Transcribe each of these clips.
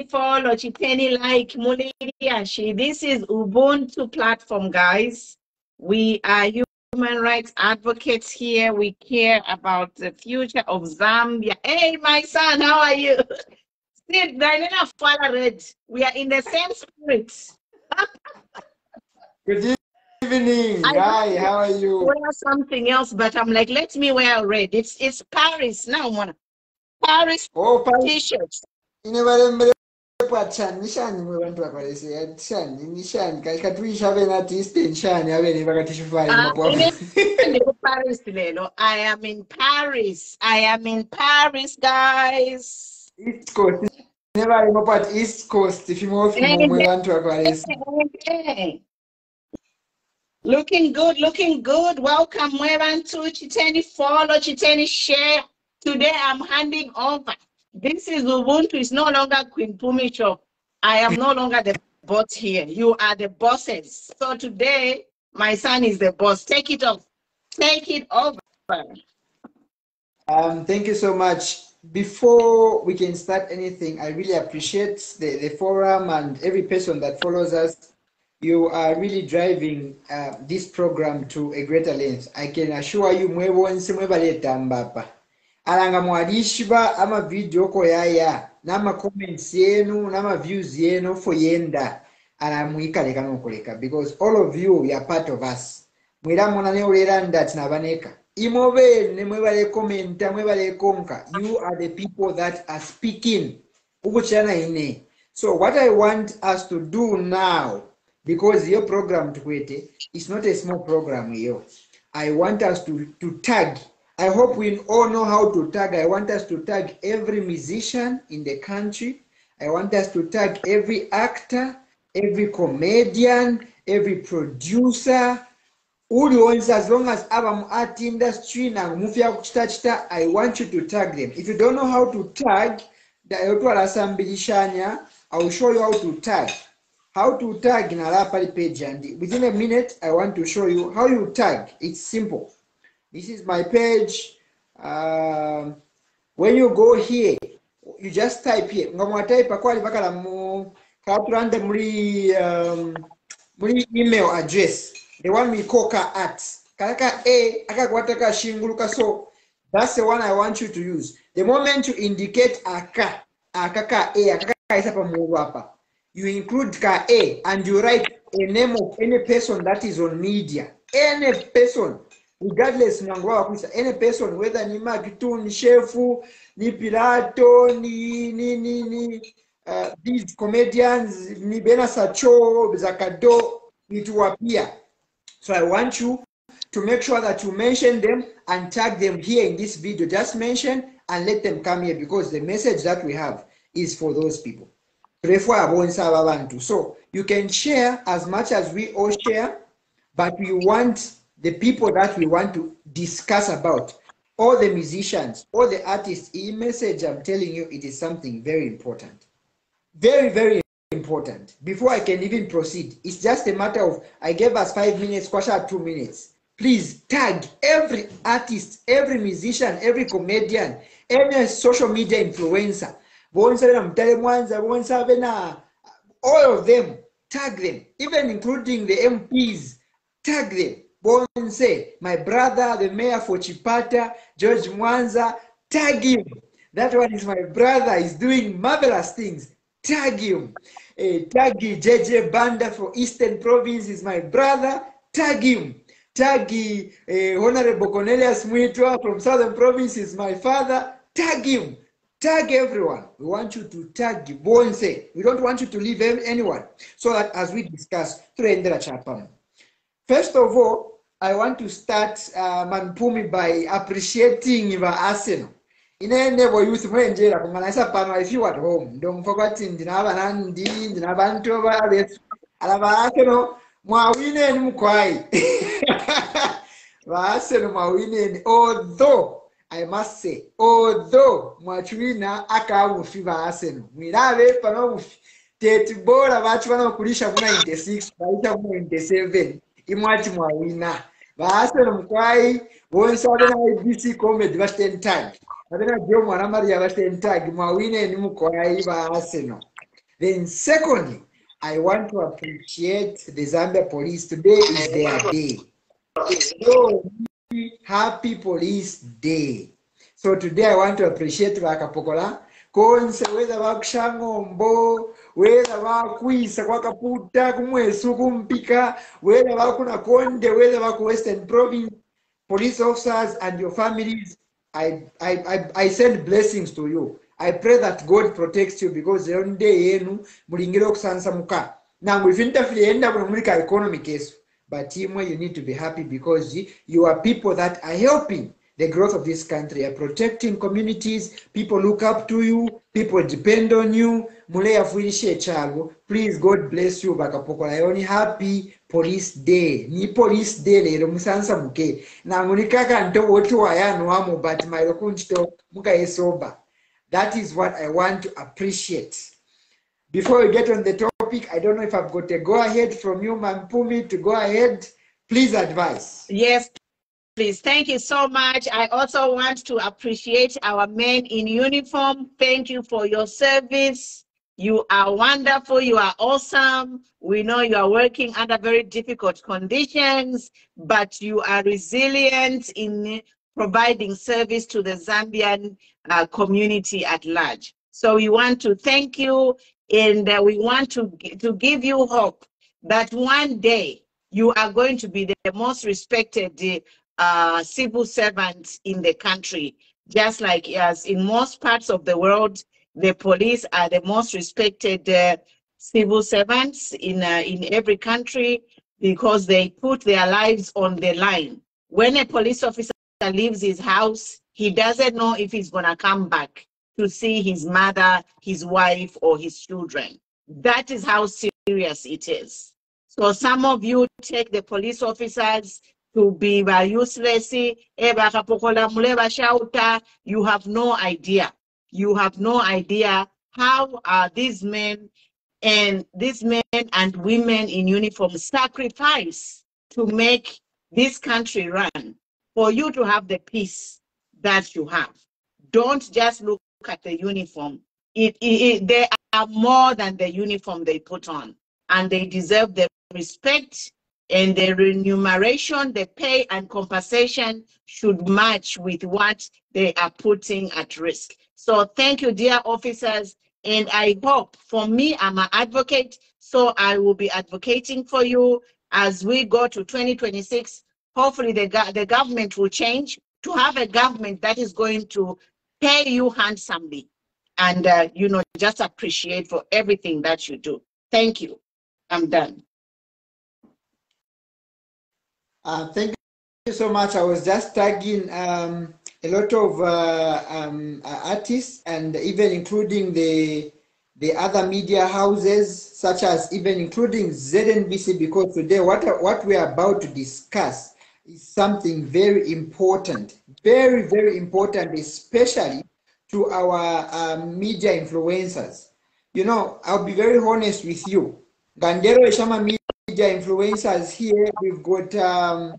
follow, chipeni like, muliashi. This is Ubuntu platform, guys. We are human rights advocates here. We care about the future of Zambia. Hey, my son, how are you? Sit, Daniela Fala Red. We are in the same spirit. Good evening. Hi, how are you? Wear something else, but I'm like, let me wear red. It's Paris now, man. Paris t-shirts. Nishani mwebantu bakolese nishani nishani kalikatuisha bena tisten shani abene bakatishufali mapwafu. Paris lelo. I am in Paris. I am in Paris, guys. East Coast. Never remember part East Coast if you move mwebantu bakolese. Looking good, looking good. Welcome, Mwebantu. Chiteni follow, Chiteni share. Today I'm handing over. This is Ubuntu. It's no longer Queen Pumi show. I am no longer the boss here. You are the bosses. So today, my son is the boss. Take it off. Take it over. Thank you so much. Before we can start anything, I really appreciate the forum and every person that follows us. You are really driving this program to a greater length. I can assure you, mwebonse mwebaleta mbapa. Alanga mwadishiba ama video ko yaya, nama comments yenu, nama views yenu for yenda. Ala muikaleka nokoleka because all of you are part of us. Mwira mona ne olera tina baneka. Imobe ne mwebale commenta, mwebale konka. You are the people that are speaking. Ukuchana ine. So what I want us to do now, because your program is not a small program here. I want us to tag. I hope we all know how to tag. I want us to tag every musician in the country. I want us to tag every actor, every comedian, every producer. As long as I'm art industry, I want you to tag them. If you don't know how to tag, I will show you how to tag. How to tag in a Lapari page, and within a minute I want to show you how you tag. It's simple. This is my page. When you go here, you just type here. Email address. The one we call at. So that's the one I want you to use. The moment you indicate you include ka A and you write a name of any person that is on media. Any person, regardless any person, whether ni Makitu, ni Shefu, ni Pilato, ni these comedians, ni Bena Sacho, Zakado, it will appear. So I want you to make sure that you mention them and tag them here in this video. Just mention and let them come here because the message that we have is for those people. So you can share as much as we all share, but we want the people that we want to discuss about, all the musicians, all the artists. In message, I'm telling you, it is something very important. Very, very important. Before I can even proceed, it's just a matter of, I gave us 5 minutes, Kwasha 2 minutes. Please tag every artist, every musician, every comedian, every social media influencer. All of them, tag them, even including the MPs, tag them. Bonse, my brother, the mayor for Chipata, George Mwanza, tag him. That one is my brother, he's doing marvelous things. Tag him. Tag JJ Banda for Eastern Province is my brother, tag him. Tag Honorable Cornelius Muitwa from Southern Province is my father, tag him. Tag everyone. We want you to tag Bonse. We don't want you to leave anyone. So that as we discuss, first of all, I want to start Manpumi by appreciating the Arsenal. In a never youth mwenjera kunganisa pano if you at home. Don't forget in Dinabanandi, Dinabantova, Alaba Arsenal, Mawine and Mukwai. Arsenal Mawine, although I must say, although Machwina Akamu Fiva Arsenal, we have a pano Tetibora Vachwana Kurisha 96, 97, Imachima Wina. Arsenal Mukwai, one Southern IBC comedy was 10 times. I don't know Maria was 10 times, Mawine and Mukwai Arsenal. Then secondly, I want to appreciate the Zambia police. Today is their day. So happy Police Day. So today I want to appreciate Vakapokola. Konse whether vakushangombo, whether vakuisa kwakaputa kumwesu kumpika, whether vakuna konde, whether vaku Western Province, police officers and your families, I send blessings to you. I pray that God protects you because the only day yenu mulingiro kusansa muka. Now if interfere enda kumulika economy case. But Timwe, you need to be happy because you are people that are helping the growth of this country, are protecting communities, people look up to you, people depend on you. Please, God bless you. Only happy Police Day. Ni Police Day lero musansa muke. Na munikaka nto wotu wayanu wamu but mailokunchito muka esoba. That is what I want to appreciate. Before we get on the topic, I don't know if I've got a go-ahead from you, Mampumi, to go ahead. Please advise. Yes, please. Thank you so much. I also want to appreciate our men in uniform. Thank you for your service. You are wonderful. You are awesome. We know you are working under very difficult conditions, but you are resilient in providing service to the Zambian community at large. So we want to thank you. And we want to give you hope that one day you are going to be the most respected civil servants in the country. Just like as in most parts of the world, the police are the most respected civil servants in every country because they put their lives on the line. When a police officer leaves his house, he doesn't know if he's going to come back to see his mother, his wife, or his children. That is how serious it is. So some of you take the police officers to be useless. You have no idea. You have no idea how these men and women in uniform sacrifice to make this country run, for you to have the peace that you have. Don't just look at the uniform. They are more than the uniform they put on, and they deserve the respect and the remuneration, the pay and compensation should match with what they are putting at risk. So thank you, dear officers. And I hope, for me, I'm an advocate, so I will be advocating for you as we go to 2026. Hopefully the government will change to have a government that is going to pay you handsomely and, just appreciate for everything that you do. Thank you. I'm done. Thank you so much. I was just tagging a lot of artists and even including the other media houses, such as even including ZNBC, because today what we are about to discuss is something very important, very, very important, especially to our media influencers. I'll be very honest with you. Gandero Ishama media influencers here, we've got a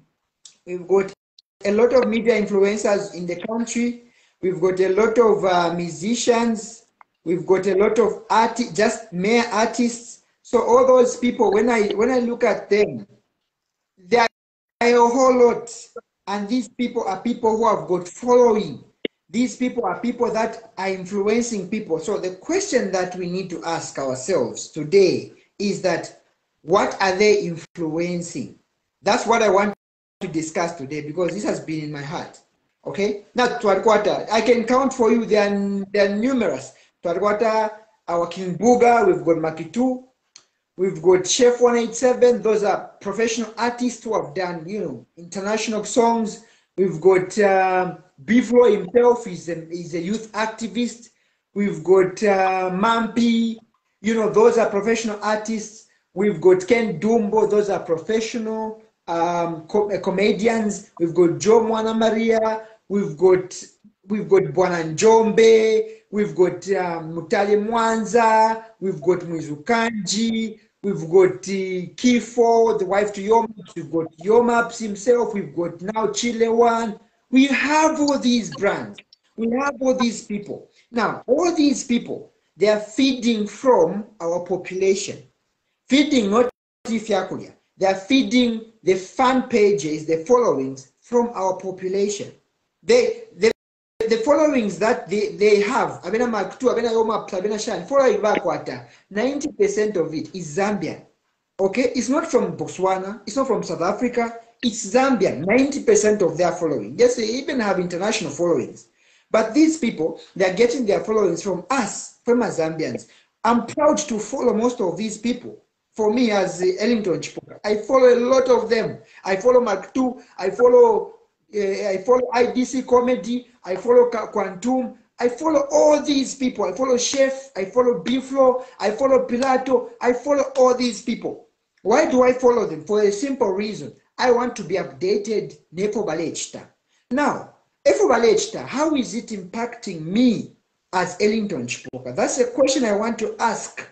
lot of media influencers in the country. We've got a lot of musicians. We've got a lot of artists, just mere artists. So all those people, when I look at them, they are a whole lot. And these people are people who have got following. These people are people that are influencing people. So the question that we need to ask ourselves today is that, what are they influencing? That's what I want to discuss today, because this has been in my heart. Okay? Now, Twarkwata, I can count for you. They are numerous. Twarkwata, our King Buga, we've got Makitu, we've got Chef 187. Those are professional artists who have done, international songs. We've got Biflo himself, he's a youth activist. We've got Mampi, those are professional artists. We've got Ken Dumbo, those are professional comedians. We've got Joe Mwana Maria, we've got Bwana Njombe, we've got Mutale Mwanza, we've got Mwizukanji, we've got Kifo, the wife to Yomaps, we've got Yomaps himself, we've got now Chilewan. We have all these brands, we have all these people. Now, all these people, They are feeding from our population. Feeding not Ifyakulia. They are feeding the fan pages, the followings from our population. The followings that they have, Abena Mark 2, Abena Yoma, Abena Shan, following back water, 90% of it is Zambian. Okay, it's not from Botswana, it's not from South Africa, it's Zambian. 90% of their following. Yes, they even have international followings. But these people, they're getting their followings from us, from us Zambians. I'm proud to follow most of these people. For me, as Ellington Chipoka, I follow a lot of them. I follow Mark 2, I follow IDC Comedy, I follow Quantum, I follow all these people. I follow Chef, I follow Biflo, I follow Pilato, I follow all these people. Why do I follow them? For a simple reason. I want to be updated. Now, how is it impacting me as Ellington Chipoka? That's a question I want to ask.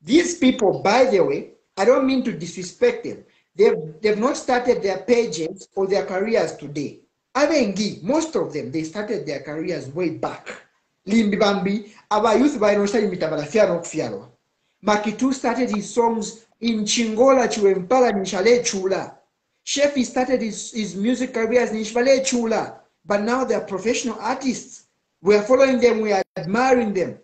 These people, by the way, I don't mean to disrespect them. They've not started their pages or their careers today. Abengi, most of them, they started their careers way back. Limbi Bambi, our youth by no study Fiaro. Makitu started his songs in Chingola Chiwempala Nishale Chula. Shefi started his music careers in Nishale Chula. But now they're professional artists. We are following them, we are admiring them.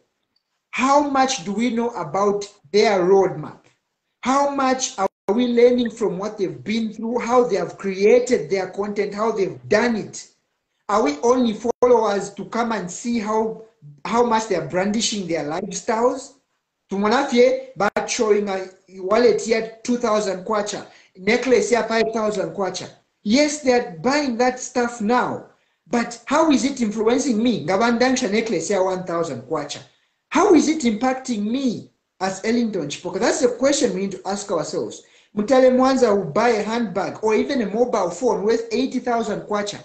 How much do we know about their roadmap? How much are we learning from what they've been through, how they have created their content, how they've done it? Are we only followers to come and see how much they're brandishing their lifestyles? Tumonafye, but showing a wallet here 2,000 kwacha, necklace here 5,000 kwacha. Yes, they're buying that stuff now, but how is it influencing me? Gabandansha necklace here 1,000 kwacha. How is it impacting me as Ellington Chipoka? That's the question we need to ask ourselves. Mutale Mwanza will buy a handbag or even a mobile phone worth 80,000 kwacha.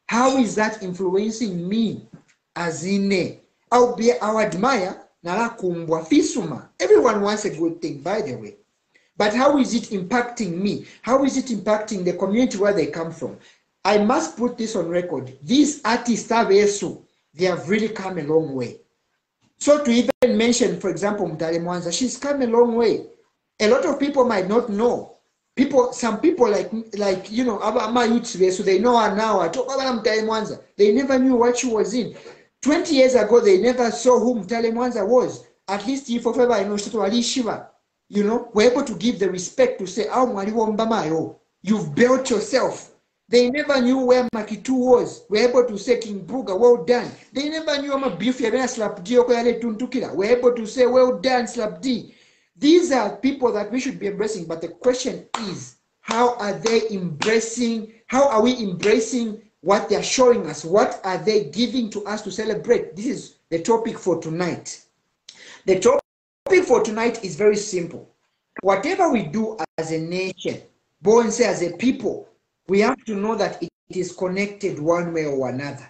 How is that influencing me as Ine? I'll admire Nala Kumbwa Fisuma. Everyone wants a good thing, by the way. But how is it impacting me? How is it impacting the community where they come from? I must put this on record. These artists, they have really come a long way. So to even mention, for example, Mutale Mwanza, she's come a long way. A lot of people might not know. Some people like you know, my youth, so they know her now. I talk about Mutale Mwanza. They never knew what she was in. 20 years ago, they never saw who Mutale Mwanza was. At least if ever I know Shiva, you know, we're able to give the respect to say, oh, you've built yourself. They never knew where Makitu was. We're able to say King Buga, well done. They never knew I'm beef slap D. We're able to say, well done, slap D. These are people that we should be embracing. But the question is, how are they embracing? How are we embracing what they're showing us? What are they giving to us to celebrate? This is the topic for tonight. The topic for tonight is very simple. Whatever we do as a nation, born say as a people, we have to know that it is connected one way or another.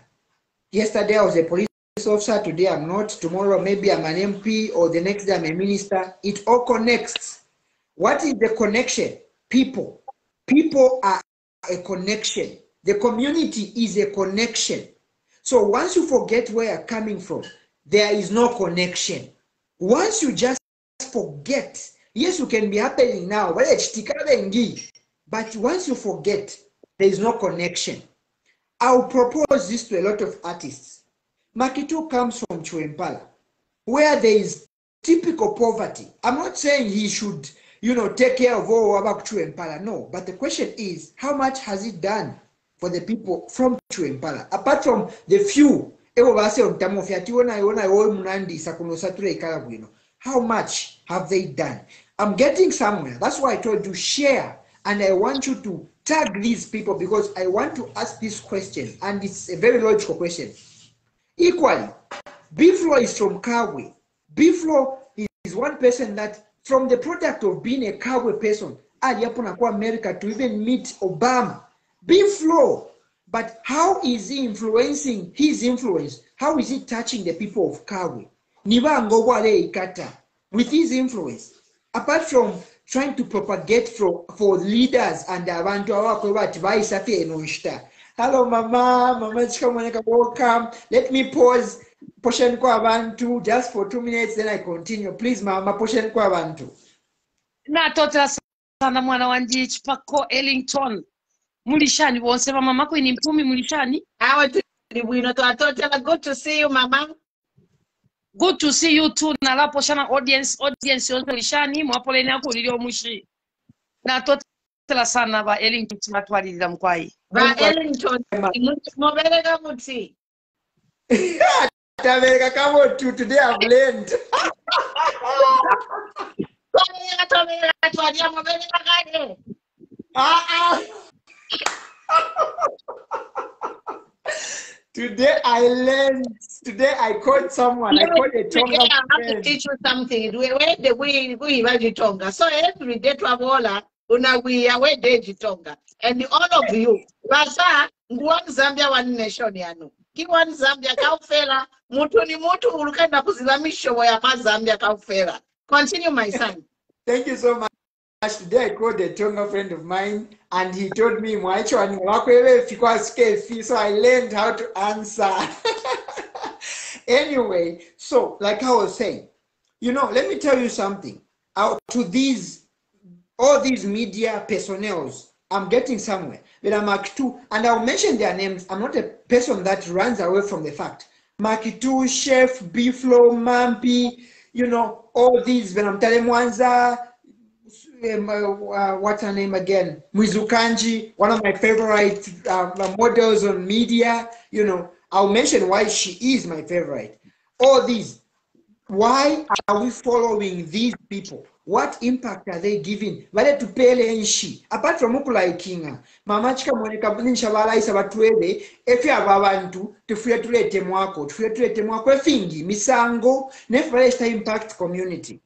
Yesterday I was a police officer, today I'm not, tomorrow maybe I'm an MP, or the next day I'm a minister. It all connects. What is the connection? People. People are a connection. The community is a connection. So once you forget where you're coming from, there is no connection. Once you just forget, yes, you can be happening now, but once you forget, there is no connection. I'll propose this to a lot of artists. Makitu comes from Chiwempala, where there is typical poverty. I'm not saying he should, you know, take care of all about Chiwempala. No, but the question is, how much has he done for the people from Chiwempala? Apart from the few, how much have they done? I'm getting somewhere. That's why I told you share, and I want you to tag these people because I want to ask this question, and it's a very logical question. Equally, Biflo is from Kawe. Biflo is one person that, from the product of being a Kawe person, America to even meet Obama. Biflo. But how is he influencing his influence? How is he touching the people of Kawe? With his influence. Apart from trying to propagate for leaders and abantu hello mama, welcome. Let me pause. portion kwa abantu just for 2 minutes, then I continue. Please, mama, portion kwa abantu. Na tota sana mwana wanji Chipoka Ellington. Mulishani wonse mama Queen Mpumi mulishani. Good to see you, mama. Good to see you too. Na lapo shana audience yonse mulishani mwapoleni ako lilio mushi. Na tota sana ba Ellington matwalira mkwai. Ba Ellington mobelega muti. Tabereka kamo tu today I've learned. Today I learned. Today I called someone. I called a Tonga friend. I have to teach you something. Where the we Tonga. So every day traveler, we are where they Tonga. And all of you, Basa, one Zambia, one nation, yano. One Zambia kaufela, mutu ni mutu ulukenda kuzilamisho ya Zambia kaufela. Continue, my son. Thank you so much. Today I called a Tonga friend of mine and he told me, so I learned how to answer. Anyway, so like I was saying, you know, let me tell you something. Out to all these media personnels, I'm getting somewhere. But I'm Mark 2, and I'll mention their names. I'm not a person that runs away from the fact. Mark 2, Chef, Biflo, Mampi, you know, all these, Benamtale Mwanza, what's her name again? Mwizukanji, one of my favorite models on media. You know, I'll mention why she is my favorite. All these. Why are we following these people? What impact are they giving? Wale tupele enshi. Apart from ukulayikinga, mama chika mweneka nishabala isa batwele, efi ababantu, tufuye tulete mwako, efingi, misango, nefreshta impact community.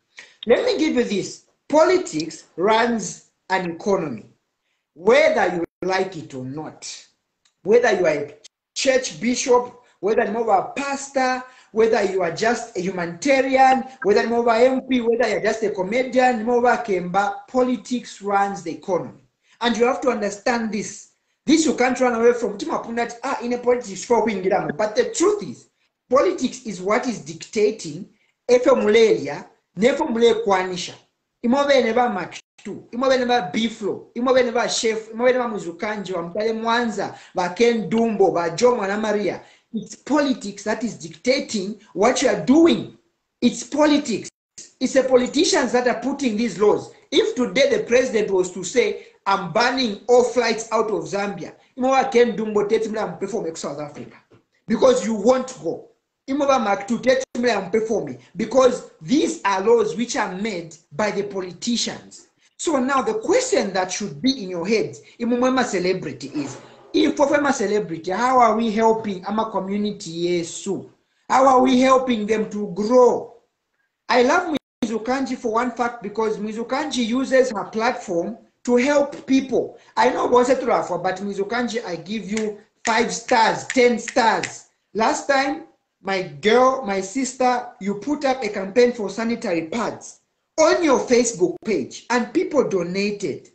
Let me give you this. Politics runs an economy, whether you like it or not. Whether you are a church bishop, whether you are a pastor, whether you are just a humanitarian, whether you are MP, whether you are just a comedian, politics runs the economy. And you have to understand this. This you can't run away from. In a politics, but the truth is, politics is what is dictating efemulelia, nefemule kwanisha. Imobe neba Makitu, imobe neba Biflo, imobe neba Chef, imobe neba Muzukanji, Mtale Mwanza, ba Ken Dumbo, ba Jomo na Maria. It's politics that is dictating what you are doing. It's politics. It's the politicians that are putting these laws. If today the president was to say, I'm banning all flights out of Zambia, imoba Ken Dumbo tetimla perform South Africa because you won't go. Imoba Makitu tetimla perform because these are laws which are made by the politicians. So now the question that should be in your head, imumwema celebrity is, if I'm a celebrity, how are we helping our community? Yesu? How are we helping them to grow? I love Mwizukanji for one fact because Mwizukanji uses her platform to help people. I know but Mwizukanji, I give you 5 stars, 10 stars. Last time, my sister, you put up a campaign for sanitary pads on your Facebook page and people donated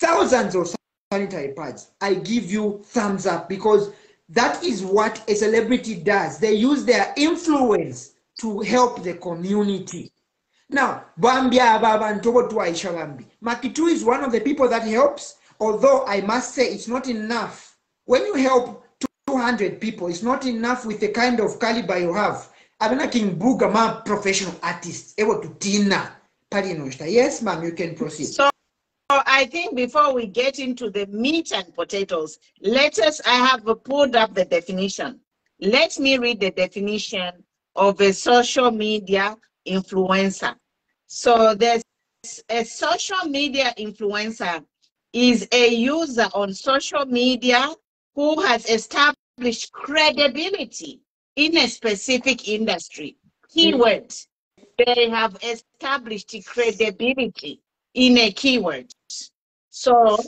thousands of sanitary pads. I give you thumbs up because that is what a celebrity does. They use their influence to help the community. Now, Bambia Babantobo to Aisha Bambi. Makitu is one of the people that helps, although I must say it's not enough. When you help 200 people, it's not enough with the kind of caliber you have. I'm not King Bugama professional artist, able to Tina. Yes, ma'am, you can proceed. So I think before we get into the meat and potatoes, I have pulled up the definition. Let me read the definition of a social media influencer. So there's a social media influencer is a user on social media who has established credibility in a specific industry. Keyword, they have established credibility in a keyword. So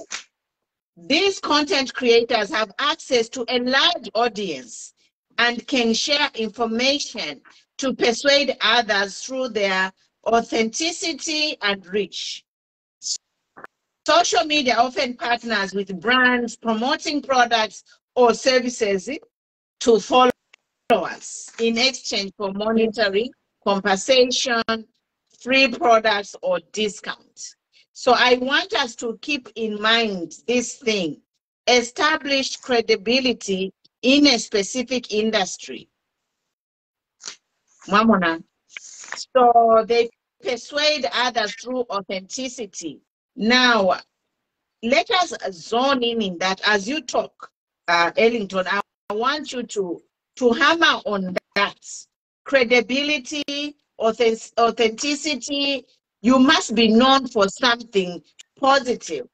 these content creators have access to a large audience and can share information to persuade others through their authenticity and reach. Social media often partners with brands promoting products or services to follow followers in exchange for monetary compensation, free products, or discounts. So I want us to keep in mind this thing: establish credibility in a specific industry. Mamona. So they persuade others through authenticity. Now, let us zone in that as you talk, Ellington. I want you to hammer on that credibility, authenticity. You must be known for something positive.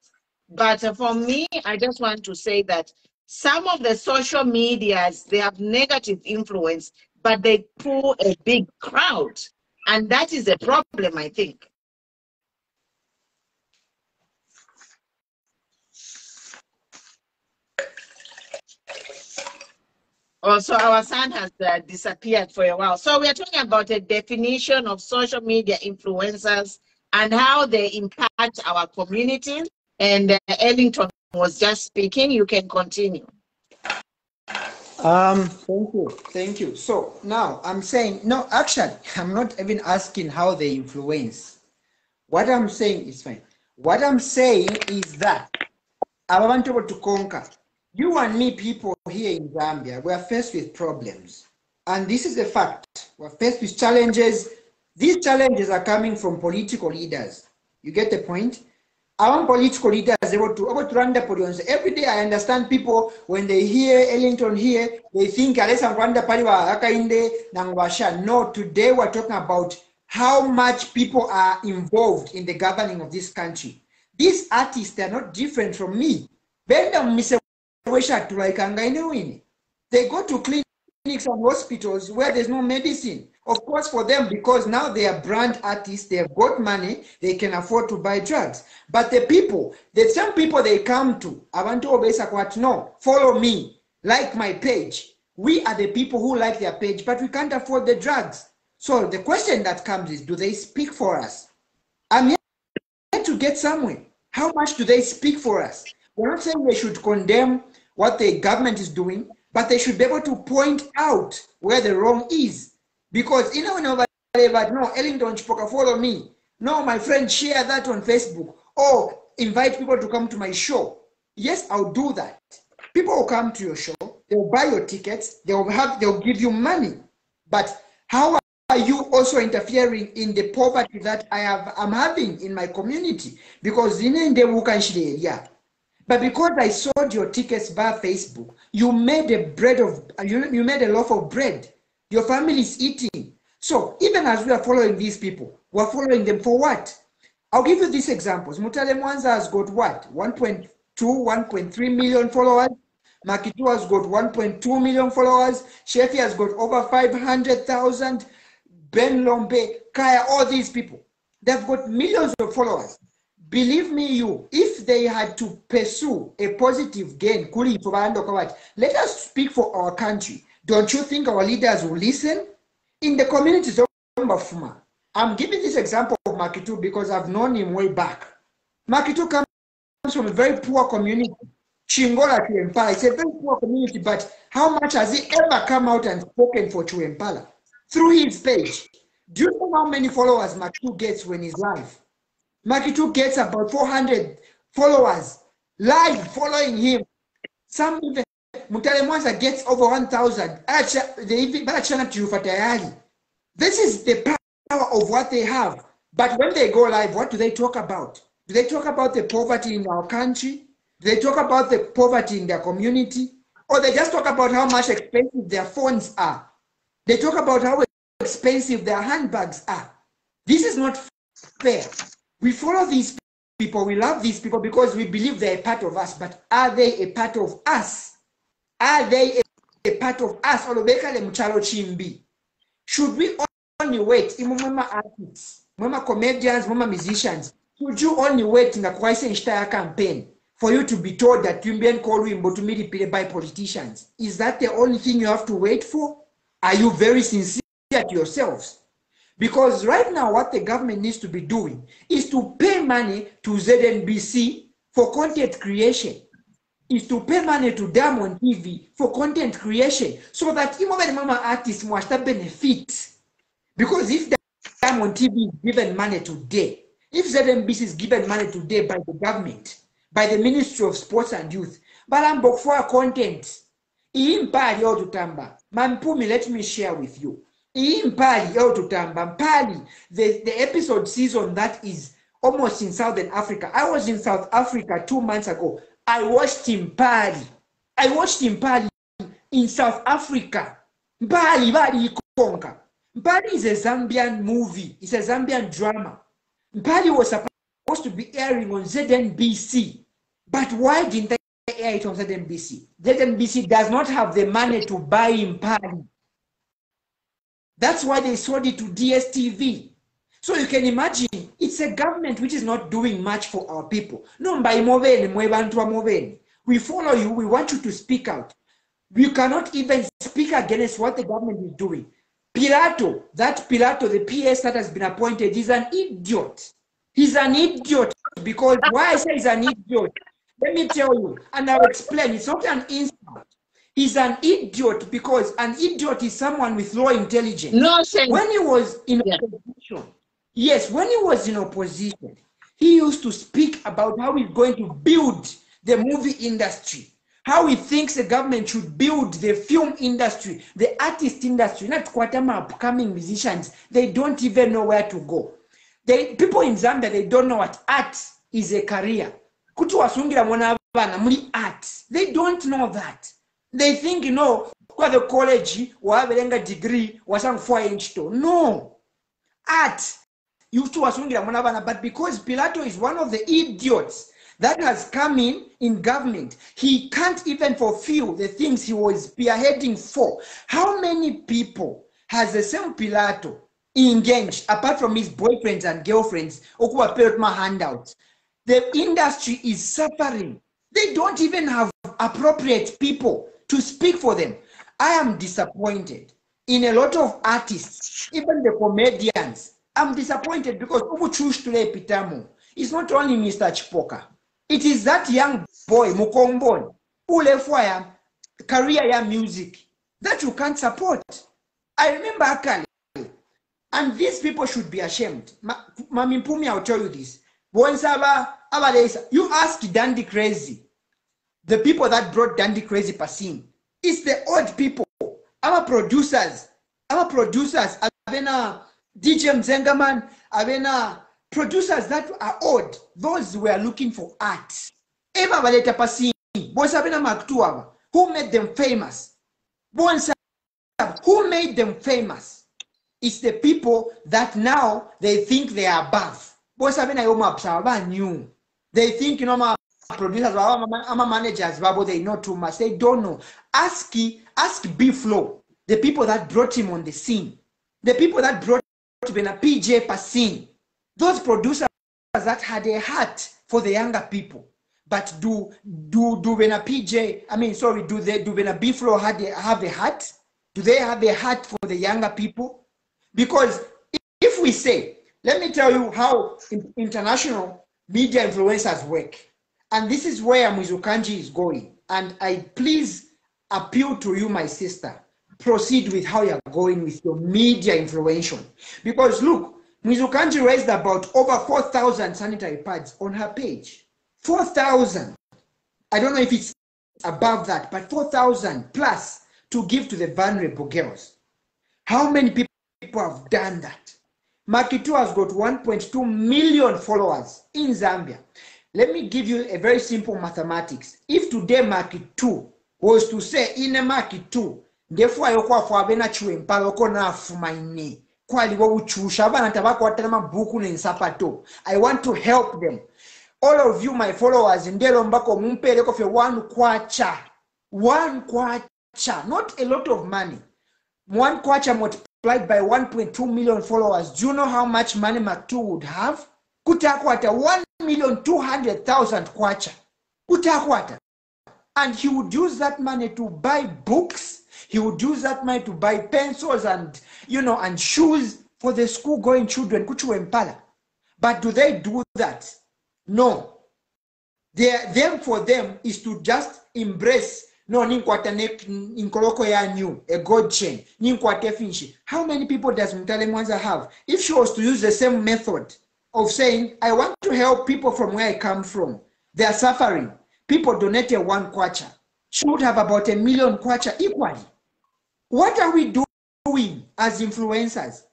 But for me, I just want to say that some of the social medias, they have negative influence, but they pull a big crowd. And that is a problem, I think. Also, our son has disappeared for a while. So we're talking about a definition of social media influencers and how they impact our communities. And Ellington was just speaking. You can continue. Thank you. So now I'm saying, no, actually, I'm not even asking how they influence. What I'm saying is fine. What I'm saying is that I want to conquer. You and me, people here in Zambia, we are faced with problems. And this is a fact. We're faced with challenges. These challenges are coming from political leaders. You get the point? Our political leaders able to run the polions. Every day I understand people, when they hear Ellington here, they think unless I'm run the No, today we're talking about how much people are involved in the governing of this country. These artists, they're not different from me. They go to clinics and hospitals where there's no medicine. Of course, for them, because now they are brand artists, they have got money, they can afford to buy drugs. But the people, the same people they come to, I want to obey what? No, follow me, like my page. We are the people who like their page, but we can't afford the drugs. So the question that comes is, do they speak for us? I'm here to get somewhere. How much do they speak for us? We're not saying they should condemn what the government is doing, but they should be able to point out where the wrong is. Because nobody, but no, Ellington, Chipoka, follow me. No, my friend, share that on Facebook. Or invite people to come to my show. Yes, I'll do that. People will come to your show. They'll buy your tickets. They'll give you money. But how are you also interfering in the poverty that I'm having in my community? Because but because I sold your tickets via Facebook, you made a loaf of bread. Your family is eating. So even as we are following these people, we're following them for what? I'll give you these examples. Mutale Mwanza has got what? 1.2, 1.3 million followers. Makitu has got 1.2 million followers. Shefi has got over 500,000. Ben Lombe, Kaya, all these people. They've got millions of followers. Believe me, if they had to pursue a positive gain, let us speak for our country. Don't you think our leaders will listen? In the communities of Mafuma, I'm giving this example of Makitu because I've known him way back. Makitu comes from a very poor community. Chingola Chuempala, it's a very poor community, but how much has he ever come out and spoken for Chuempala? Through his page. Do you know how many followers Makitu gets when he's live? Makitu gets about 400 followers live following him. Some even Mutale Mwanza gets over 1,000. This is the power of what they have. But when they go live, what do they talk about? Do they talk about the poverty in our country? Do they talk about the poverty in their community? Or they just talk about how much expensive their phones are? They talk about how expensive their handbags are. This is not fair. We follow these people, we love these people because we believe they're a part of us, but are they a part of us? Are they a part of us? Should we only wait? Mama artists, mama comedians, mama musicians, should you only wait in the crisis campaign for you to be told that you've been called by politicians? Is that the only thing you have to wait for? Are you very sincere to yourselves? Because right now, what the government needs to be doing is to pay money to ZNBC for content creation. is to pay money to Diamond TV for content creation so that even mama artists must benefit. Because if Diamond TV is given money today, if ZMBC is given money today by the government, by the Ministry of Sports and Youth, Balambok for content, Impali or Tutamba, Mampumi, let me share with you. Impali or Tutamba, Mpali, the episode season that is almost in Southern Africa. I was in South Africa 2 months ago. I watched Impali. I watched Impali in South Africa. Mpali, Bali Konka. Mpali is a Zambian movie. It's a Zambian drama. Mpali was supposed to be airing on ZNBC. But why didn't they air it on ZNBC? ZNBC does not have the money to buy Mpali. That's why they sold it to DSTV. So you can imagine, it's a government which is not doing much for our people. No, we follow you, we want you to speak out. You cannot even speak against what the government is doing. Pilato, the PS that has been appointed, is an idiot. He's an idiot because why I say he's an idiot, let me tell you, and I'll explain. It's not an insult. He's an idiot because an idiot is someone with low intelligence. No sense. When he was in opposition, yes, when he was in opposition, he used to speak about how he's going to build the movie industry, how he thinks the government should build the film industry, the artist industry, not Kwatama upcoming musicians. They don't even know where to go. People in Zambia, they don't know what art is a career. Kutu wasungira mwana bana muri art. They don't know that. They think, you know, kwa the college, wabelenga degree, wasang 4-inch to. No. Art. You two wasungira mwana bana, but because Pilato is one of the idiots that has come in government, he can't even fulfill the things he was spearheading for. How many people has the same Pilato engaged, apart from his boyfriends and girlfriends, okuwa paid my handouts? The industry is suffering. They don't even have appropriate people to speak for them. I am disappointed in a lot of artists, even the comedians. I'm disappointed because it's not only Mr. Chipoka. It is that young boy, Mukombon, who left for career music that you can't support. I remember Akali, and these people should be ashamed. Mami Mpumi, I'll tell you this. You ask Dandy Crazy, the people that brought Dandy Crazy Pasim. It's the old people. Our producers, Avena DJ Mzengaman, Avena producers that are old. Those who were looking for art. Eva Valeta Pasim, Bonsabena Maktuava, who made them famous? Who made them famous? It's the people that now they think they are above. They think, you know, my producers, my managers, they know too much. They don't know. Ask B-Flow, the people that brought him on the scene, the people that brought him a PJ Passin, those producers that had a heart for the younger people. But do when a PJ, do when a B-Flow have a heart? Do they have a heart for the younger people? Because if we say, let me tell you how international media influencers work. And this is where Mwizukanji is going. And I please appeal to you, my sister. Proceed with how you're going with your media influential. Because look, Mwizukanji raised about over 4,000 sanitary pads on her page. 4,000. I don't know if it's above that, but 4,000 plus to give to the vulnerable girls. How many people have done that? Makitu has got 1.2 million followers in Zambia. Let me give you a very simple mathematics. If today Makitu was to say in a Makitu, therefore yokwa for abena chuempalo kona fumaini kwali wo uchusha bana tabako watalama buku ne nsapato. I want to help them. All of you, my followers, ndelo mbako mumpele kofe one kwacha, not a lot of money. One kwacha multiplied by 1.2 million followers. Do you know how much money Makitu would have? Kutakwata 1,200,000 kwacha. Kutakwata. And he would use that money to buy books. He would use that money to buy pencils and, you know, and shoes for the school-going children. Kuchu Impala. But do they do that? No. For them is to just embrace no ninkwata inkoloko ya new a gold chain ninkwate finshi. How many people does Mutale Mwanza have? If she was to use the same method of saying, I want to help people from where I come from, they are suffering, people donated 1 kwacha, she would have about 1 million kwacha equally. What are we doing as influencers?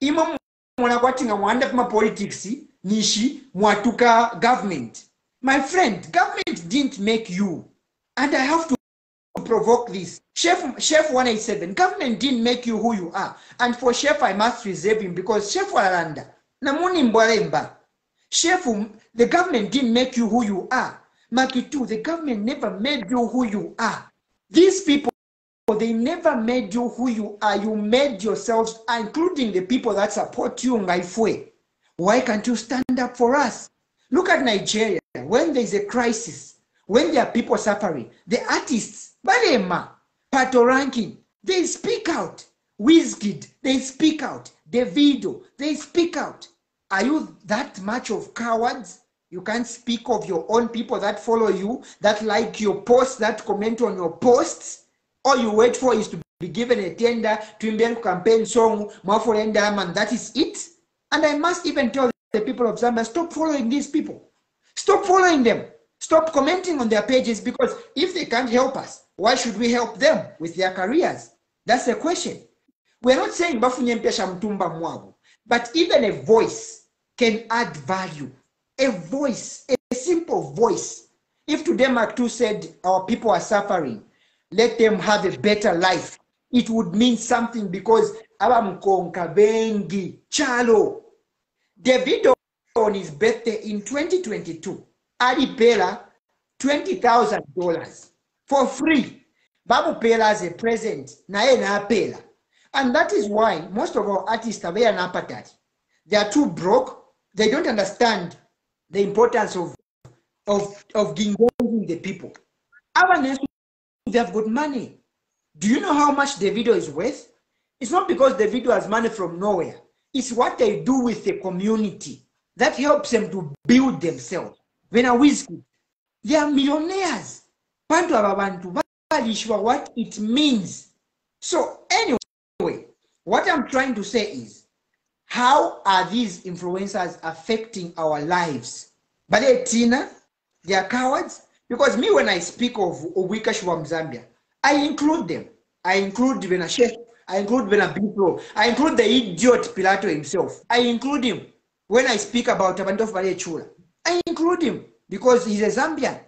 Imam mwanakwatinga mwanda kuma politics nishi mwatuka government. My friend, government didn't make you. And I have to provoke this. Chef 187, government didn't make you who you are. And for Chef, I must reserve him because Chef Walanda, namuni mbalemba. Chef, the government didn't make you who you are. Makitu, the government never made you who you are. These people, they never made you who you are. You made yourselves, including the people that support you. Why can't you stand up for us? Look at Nigeria. When there is a crisis, when there are people suffering, the artists, Balema, Pato Ranking, they speak out. Wizkid, they speak out. Davido, they speak out. Are you that much of cowards? You can't speak of your own people that follow you, that like your posts, that comment on your posts? All you wait for is to be given a tender to embed campaign song, and that is it. And I must even tell the people of Zambia, stop following these people. Stop following them. Stop commenting on their pages, because if they can't help us, why should we help them with their careers? That's the question. We're not saying bafunye mpesha mtumba mwabu, but even a voice can add value. A voice, a simple voice. If today Mark II said our people are suffering, let them have a better life, it would mean something, because abamkonka bengi chalo. Davido on his birthday in 2022, alipela $20,000 for free. Babu pela as a present, nae na pela. And that is why most of our artists are very unappetite. They are too broke. They don't understand the importance of engaging the people. They have got money. Do you know how much the video is worth? It's not because the video has money from nowhere. It's what they do with the community that helps them to build themselves. When a whiskey, they are millionaires. What it means. So anyway, what I'm trying to say is, how are these influencers affecting our lives? But Tina, they are cowards. Because me, when I speak of Wikash from Zambia, I include them. I include Bena Chef, I include Bena Bipro, I include the idiot Pilato himself. I include him when I speak about Tabantof Vale Chula. I include him because he's a Zambian.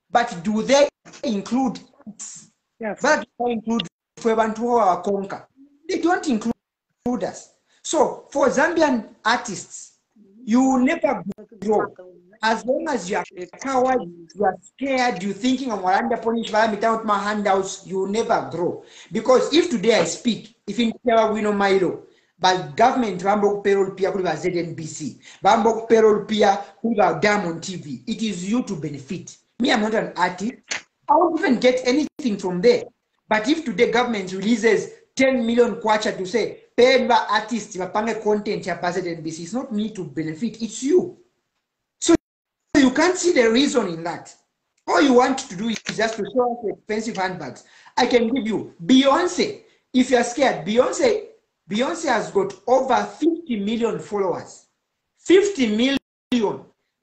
But do they include us? Yes. But they include Fwebantu or Konka. They don't include us. So for Zambian artists, you will never grow. As long as you are coward, you are scared, you're thinking of Waranda Punish without my handouts, you will never grow. Because if today I speak, if in Wino Milo, but government Rambo payroll Pia ZNBC, Rambo payroll Pia who are Diamond TV, it is you to benefit. Me, I'm not an artist. I won't even get anything from there. But if today government releases 10 million kwacha to say, paid by artists, content, ZNBC, it's not me to benefit, it's you. You can't see the reason in that. All you want to do is just to show off expensive handbags. I can give you Beyonce. If you're scared, Beyonce has got over 50 million followers. 50 million.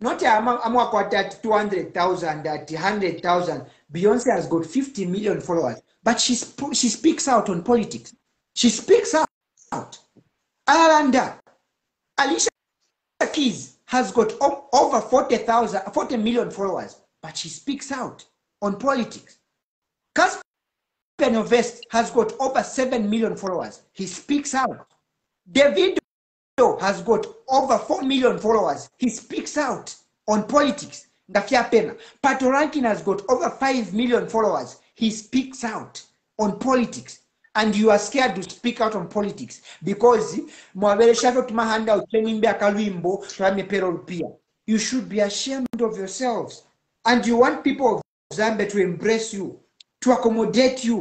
Not at 200,000, at 100,000. Beyonce has got 50 million followers. But she speaks out on politics. She speaks out. Alanda, Alicia Keys has got over 40 million followers, but she speaks out on politics. Caspian Vest has got over 7 million followers. He speaks out. Davido has got over 4 million followers. He speaks out on politics. Pato Ranking has got over 5 million followers. He speaks out on politics. And you are scared to speak out on politics because you should be ashamed of yourselves. And you want people of Zambia to embrace you, to accommodate you.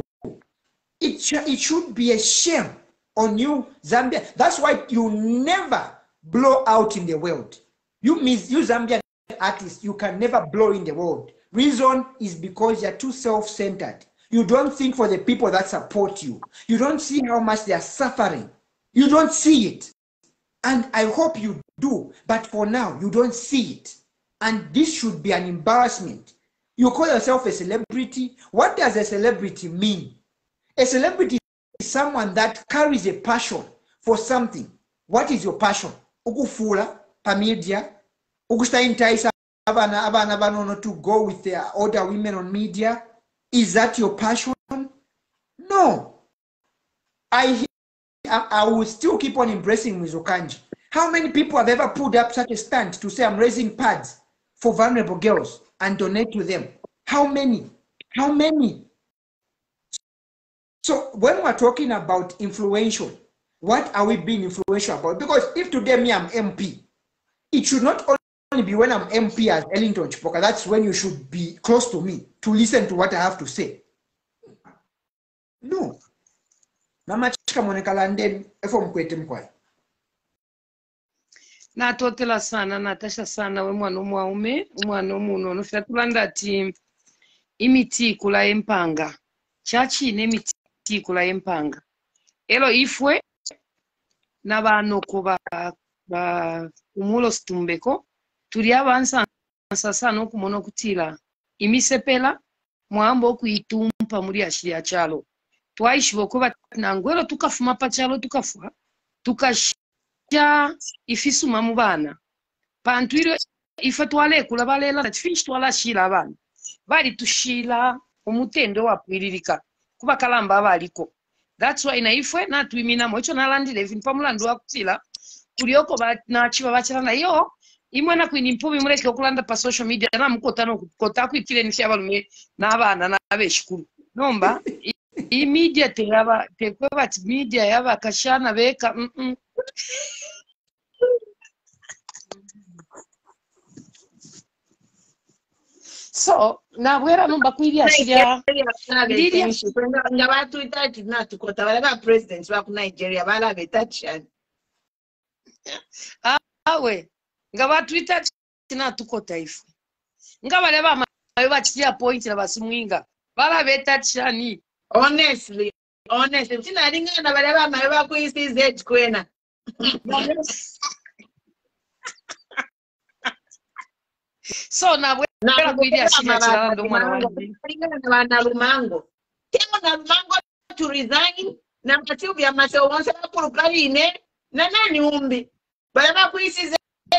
It should be a shame on you, Zambia. That's why you never blow out in the world. You Zambian artist, you can never blow in the world. Reason is because you're too self-centered. You don't think for the people that support you. You don't see how much they are suffering. You don't see it. And I hope you do. But for now, you don't see it. And this should be an embarrassment. You call yourself a celebrity. What does a celebrity mean? A celebrity is someone that carries a passion for something. What is your passion? Ukufula, media, ukustaintaisa abana banono to go with their older women on media. Is that your passion? No. I will still keep on embracing Mizokanji. How many people have ever pulled up such a stand to say I'm raising pads for vulnerable girls and donate to them? How many? How many? So when we're talking about influential, what are we being influential about? Because if today me I'm MP, it should not only be when I'm MP as Ellington Chipoka. That's when you should be close to me to listen to what I have to say. No. Mama chika monekala ndeni efo mkwete mkwai. Natotela sana natasha sana we mwana omwaume omwana omuno onofera tulanda ti imiti kula empanga chachi nemiti kula empanga elo ifwe nabano kuba umulo stumbeko tuli avansa sana okumono kutila imisepela mwambo okuitumpa muri ashiri achalo twaishibo kuba nangwelo tukafuma pachalo tukafwa tukasha ifisuma mu bana pantu iro ife twalekula balela tifinchi twalashira abana bali tushila omutendo wapwiririka kuba kalamba abaliko. That's why na ifwe natwimina mocho nalandile even pamulando wakutila kulioko nachiba bachana yo imwe na kwini mpubi muleke okulanda pa social media na mukotano kota kwikile nifya balume n'abana n'abeshikuru nomba I media teyaba tekweba media yaba kashana beka So na bwera numba kwiriya shirya Nigeria nga batu itati natukota bala presidents ba ku Nigeria bala betachana awe nga batu itati natukota ifu nga bale ba bachiya point na basimwinga bala betachani honestly tinalingana bale ba ku CZ kwena so na bwera kwiriya shirya chirando mwana wangu na Lumango temo na Lumango to resign na Matilvia Maseo once bakuru kaline na nani umbi bale ba ku CZ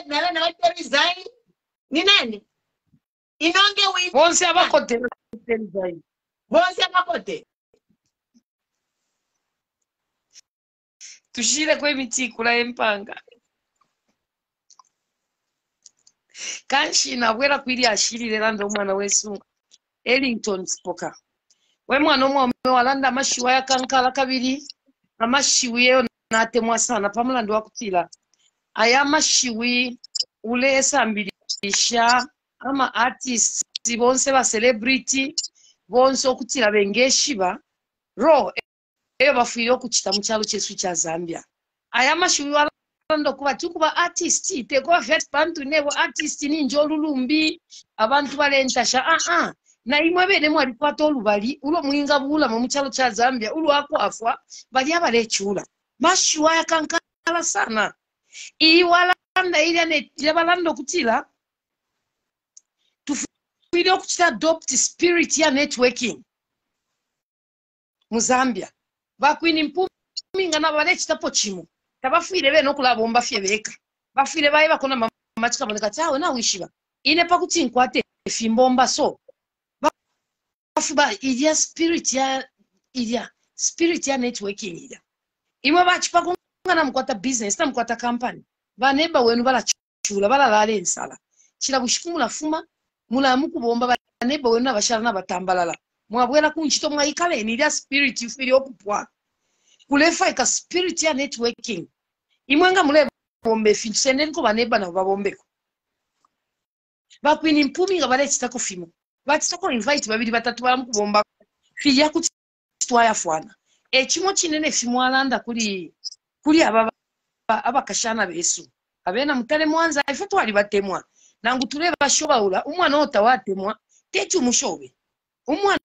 na resign ni nani inonge wi bonse abakote resign bonse abakote tushire kwe miti kula empanga kanshi na bwera kwiri ashirire lando mwana wesu Ellington Chipoka we mwana omwe walanda mashiwa ya kankala kabiri amashiwi yo natemwa sana pamulando wakutila aya mashiwi ule esambilisha ama artists bonse ba celebrity bonse okutila bengeshiba ro eyo bafuire okuchita mu kyalo kyesu kya Zambia aya mashiwi walando kuba tukuba artist teko vet bantu nebo artist ninjo olulumbi abantu balentasha na imwe bene mwali kwata olubali ulo mwinga bula mu kyalo kya Zambia ulo akwafwa bali abalechula mashiwa yakankala sana iwalanda ile ne yabalando kutila tufuire okuchita adopt spirit ya networking mu Zambia bakwini mpuminga na balechitapo chimu tabafuire bene okulaba omba fye beka bafuire baye bakona machika boneka tawe na wishiba ine pakuti nkwate fimbomba so bafuba idia spirit ya networking ida imwe bachipa kungana mkwata business na mkwata company baneba wenu balachula balalale ensala chira bushikumula fuma mula mukubomba baneba wenu abashara nabatambalala mwabwera kunchito mwaikale idia spirit ifiri okupwa kulefa ika spirit ya networking imwenga mule bombe finchende nko baneba na babombeko bakwini mpumi nga bale chitako fimo batako invite babiri batatu balamukubomba fiya kutwa yafwana ekimo kinene fimo alanda kuli abakashana besu abena mutale mwanza ife twali batemwa nangu tuleba shobaula umwana otawatemwa techu mushobe umwana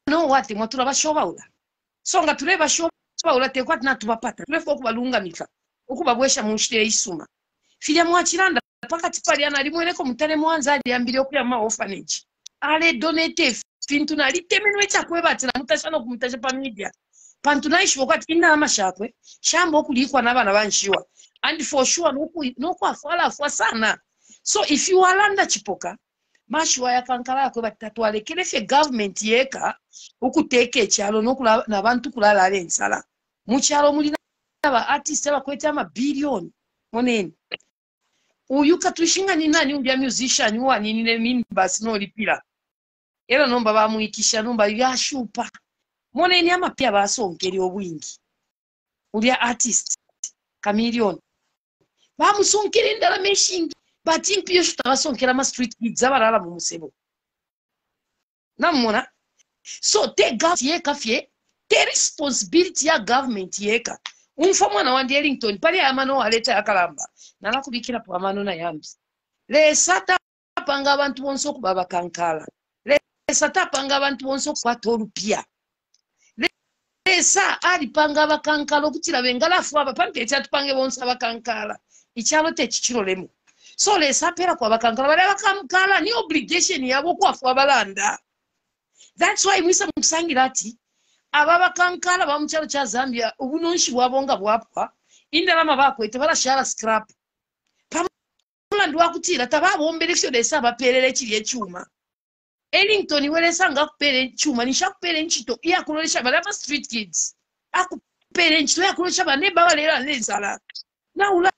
no watemwa tulaba shobaula songa tuleba shobaula tekwa natubapata tulefa okubalungamika okubabwesha munshire isuma filya mwachiranda pakati pali analimwereko mutane mwanza aliambire okuyama orphanage ale donate fintu nali temenwe chakwebati na mutashano kumutasha pa media pantu naishiwo kwati ina amashakwe shambo okulikwa nabana banshiwa and for sure noku afwala afwa sana. So if you are under Chipoka mashiwa yakankala yakwe batatualekere fe government yeka ukuteke ekyalo n'abantu kulala ensala mu kyalo mulina aba artist abakweta ama billion moneni uyu katushinga ni nani umbya musician wa nini ne minibus no lipira era nomba bamuyikisha nomba yashupa moneni amapya basonkeri obwingi ulya artist chameleon bamusonkeri ndala meshingi bati mpyo shutabasonkera ma street kids abalala mu musebo namona. So te government yeka fye te responsibility ya government yeka umfa mwana wa Ellington pali amano aleta akalamba nala kubikira po amano na yambi le sata panga abantu bonso kubaba kankala le sata panga abantu bonso kwata olupya le sa ali panga bakankala okutira bengalafu aba pampe kyatupange bonso abakankala ikyalo te kikirolemu. So le sapera kwa bakankala bale bakankala ni obligation yabo kwafu abalanda. That's why mwisa musangira ati ababa kankala ba mukyalo kya Zambia obunonshi bwabonga bwapwa indalama bakwete barashara scrap pamula ndwakutira tababombere fyo desa baperere kiri ekyuma Ellington welesa nga kupere ekyuma nishakupere nchito iyakulolesha balaba street kids akupere nchito yakulolesha bane babalera nenzala na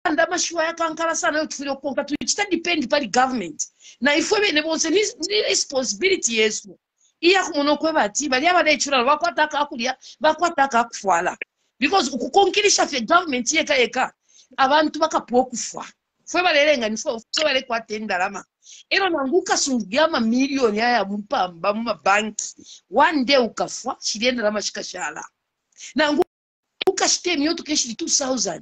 anda mashiwa yakankala sana yotufira okonka tuchita depend pali government na ifwe bene bonse ni responsibility yesu iya kumuno kwebati bali abade chura bakwataka akulya bakwataka akufwala because ukukonkirisha fe government yeka abantu bakapuwa kufa fwe balerenga ni fwe bale kwatenda lama ero nanguka sungyama milioni ya mpamba mu banki one day ukafwa shirienda lama shikashala nanguka shitemi yoto keshi 2000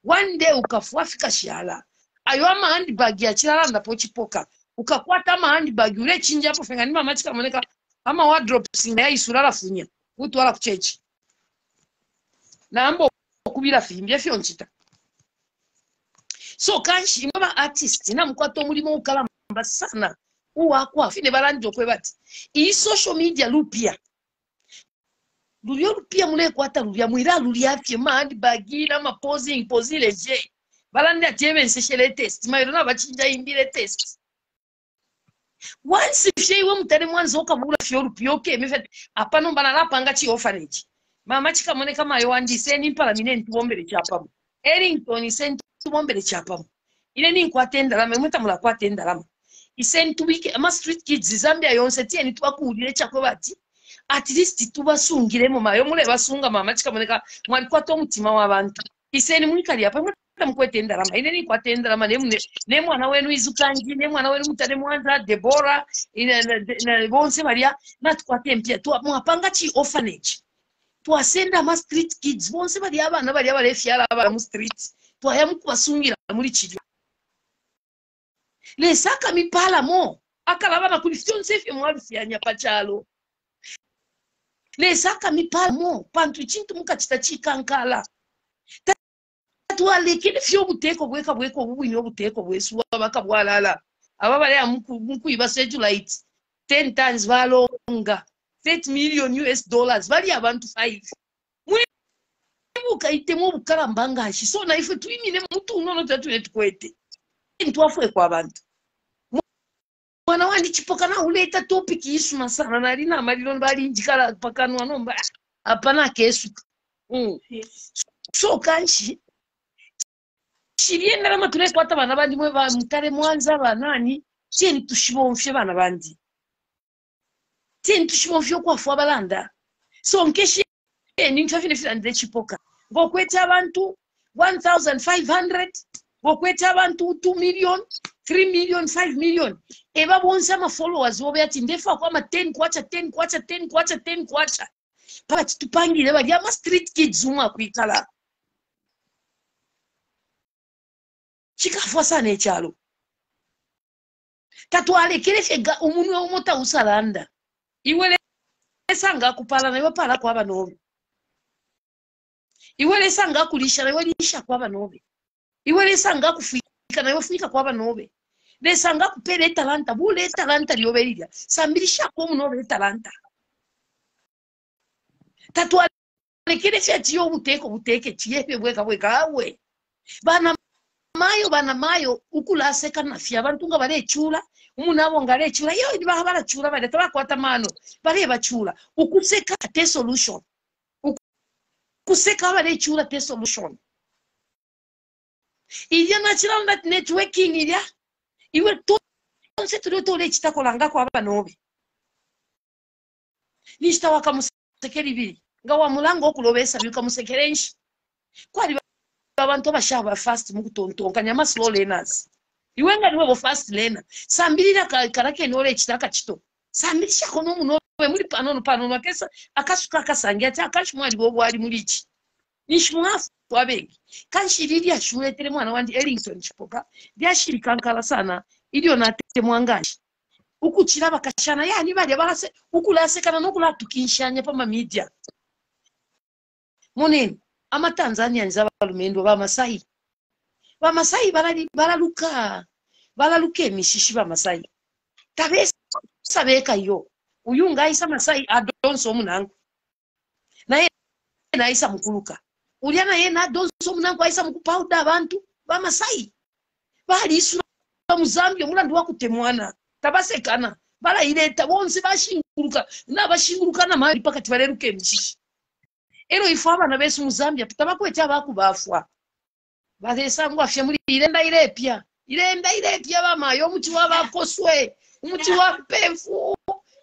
one day ukafwa fika shala ayo ama handbag ya chilala ndapo Chipoka ukakwata ama handbag ule chinja hapo fenga ni mama chika moneka ama wardrobe singa isurala funya utu wala kuchechi na ambo kubira fimbia fyonchita. So kanshi mama artist na mkwato mulimo ukalamba sana uwakwa fine balanjo kwebati iyi social media lupia lupia mule kwata lupia mwira lulia fye ma handbag na ma posing leje balande atebe nseshele test mayirona bachinja imbire test once fye wo mutane mwanzo okabula fye lupia okay mefet apano banala panga chi orphanage mama chika moneka mayo wandise ni parliament wombere chapa Ellington sent wombere chapa ile ni kwatenda lama mwita mula kwatenda lama isentu wiki ama street kids Zambia yonse tieni twakulire chakwe bati at least tubasungiremo mayo mule basunga mama chika moneka mwali kwato mutima w'abantu iseni mwikali apa mukwetenda lama ile ni kwatenda lama ne mwana wenu izukangi ne mwana wenu mutane mwanza Deborah na bonse Maria natkwatempia tu mwapanga chi orphanage twasenda ma street kids bonse bali abana bali abalefyala abala mu street twayamu kubasungira muri kiryo le saka mipala mo akalaba na kulifyon sefi mwabifyanya pachalo le saka mipala mo pantu chintu mukachita chikankala twale kile fyo buteko bweka bubwini obuteko bwesuwa bakabwalala ababale amuku ibaseju light 10 times valonga $30 million bali abantu 5 mwibuka itemo bukalambanga shi so na ife twimine mutu unono tatu tukwete ntwafwe kwa abantu mwana wandi Chipoka na uleta topic isuma sana na lina amalilo bali njikala pakanwa nomba apana kesu so kanshi shirienda lama tuleko hata bana bandi mwe ba mutare mwanza banani cheni tushibomfye bana bandi cheni tushibomfye kwa fwa balanda so nkeshi ni mfafine fila ndre Chipoka ngokweta abantu 1500 ngokweta abantu 2 million 3 million 5 million eba bonsa ma followers wobe ati ndefa kwa ma 10 kwacha paka tupangile bali ama street kids umwa kwikala chikafwa sana ekyalo tatwalekere fega umunwe omota usalanda iwele sanga kupala na yopala kwa banobe iwele sanga kulisha na yolisha kwa banobe iwele sanga kufika na yofika kwa banobe lesanga kupele talanta bule talanta lyobelia sambilisha kwa munobe talanta tatwalekere fya buteke chiyepe bweka awe bana mayo ukulaseka nafya abantu nga balechula umunabo ngalechula yo ndiba balachula bale tabakwata mano bale bachula ukuseka te solution ukuseka balechula te solution ilya natural networking ilya iwe tonse tulotole chitakolanga kwa banobe nishita wakamusekeri bili nga wa mulango okulobesa bikamusekerenshi kwali abantu abashaba fast mukutontonka nyama slow learners iwenga niwe fast learner sambilira karake nole kitaka kito sambilisha kono munobe muri pano makesa akasuka akasangia ati akashimwali bobwali mulichi nishimwafu wabegi kanshiriri ashuletere mwana wandi Ellington Chipoka byashiri kankala sana ilio nate mwangashi ukuchira bakashana yani bali balase ukulasekana nokulatukishanya pa media moneni ama Tanzania nzaba lumendo ba Masai balaluka emishishi ba Masai tabesa sabeka yo uyunga isa Masai adonso omunango naye isa mukuluka uliana ye na adonso omunango isa mukupauda abantu ba Masai bali isura mu Zambia mulandi wakutemwana tabasekana bala ileta bonse bashinguluka nabashinguluka na mali pakati baleruka emishishi ero ifaba na besu mu Zambia tutabakweta bakubafwa bazesangwa fye muri irenda irepya bamayo muti wabakoswe umuti wa pemfu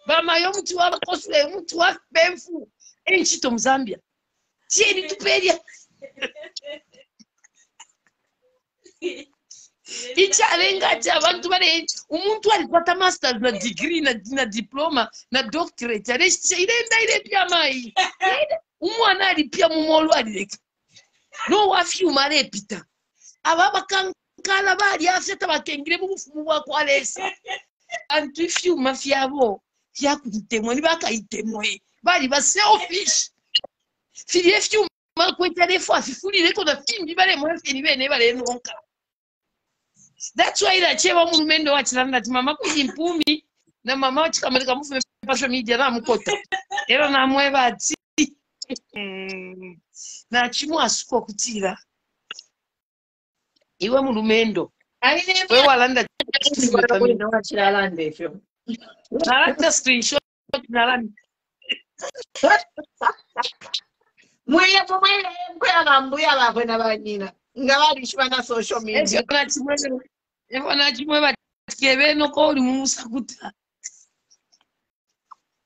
bamayo muti wabakoswe umuti wa pemfu enchito mu Zambia tieni tuperia ichalenga cha abantu bale umuntu alipata master na degree na diploma na doctorate irenda irepya mai umwana alipya mumolu alireka no wafyuma lepita ababa kankala bali afeta bakengire mu bufumu bwa kwalesa antu ifyuma fyabo fyakutemwe ni bakayitemwe bali ba selfish fili fyuma kweta lefo afifulire ko na fimbi bale mu fini bene bale nonka. That's why that cheba mu lumendo wa chilanda ti mama kuyimpumi na mama wachikamalika mu pasha media na mukota era na mweba ati na chimwa asuko kutira iwe mu lumendo we walanda wa chilanda efyo nalanda screenshot nalanda mweya mbuya bakwe nabanyina nga balishwa na social media na chimwe batikebe no ko uli musakuta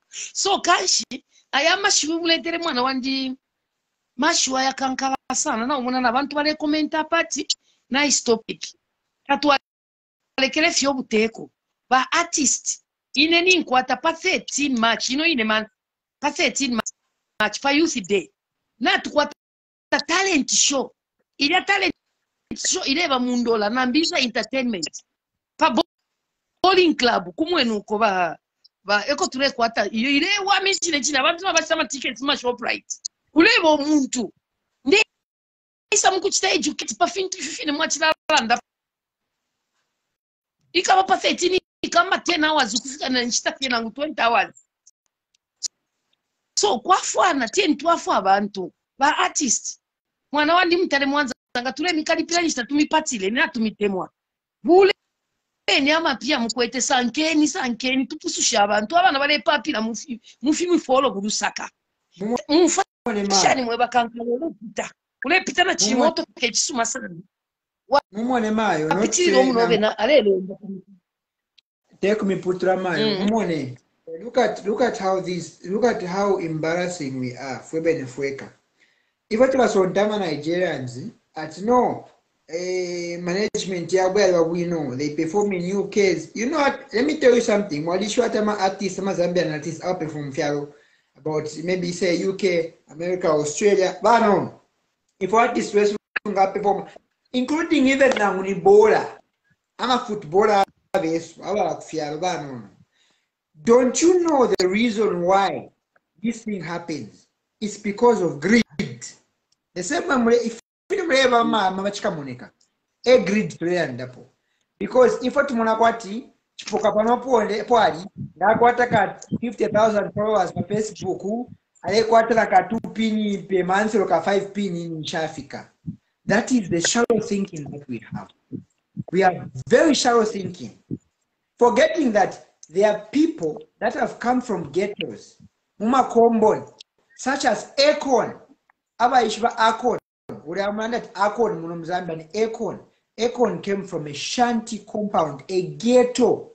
so kanshi ayama shimuletere mwana wandi mashiwa yakankala sana na umuna nabantu bale commenta pati nice topic atwalekere fyo buteko ba artist ine ni nkwata pa 13 March ine man pa 13 March pa youth day na tukwata talent show ile talent show ile ba mundola na mbisa entertainment pa bowling club kumwenuko ba eko ture kwata ile wa mishile china abantu abasama tickets ma Shoprite ulebo omuntu ndi isa mukuchita educate pa fintu fifine mwachilanda ikaba pa 13 ikamba 10 hours kufika na nchita tena 20 hours so kwafana 10 twafa abantu ba artist mwana wandi mtale mwanza ngature mikali pila nchita tumipatile na tumitemwa bule nyama pia mukwete sankeni tupususha abantu abana bale papira mufi follow kudusaka mufashani mweba kankalo ulepita na chimoto kechisuma sana mumone mayo apitiro munobe na alelo take me putra mayo mumone look at how embarrassing we are fwebe nefweka ifa tubasondama Nigerians at no management we know they perform in UKs. You know what? Let me tell you something. While you short artists, some Zambian artists outperform Fiaro about maybe say UK, America, Australia. But no, if artists perform, including even now when bowler, I'm a footballer. Don't you know the reason why this thing happens? It's because of greed. The same if you ever mama a greed to because if what monakwati Chipoka panoponde pwali ndakwata ka 50,000 followers on Facebook alekwata ka 2 pini per month or ka 5 pini in Africa. That is the shallow thinking that we have. We are very shallow thinking, forgetting that there are people that have come from ghettos, such as Akon. Akon, Akon came from a shanty compound, a ghetto,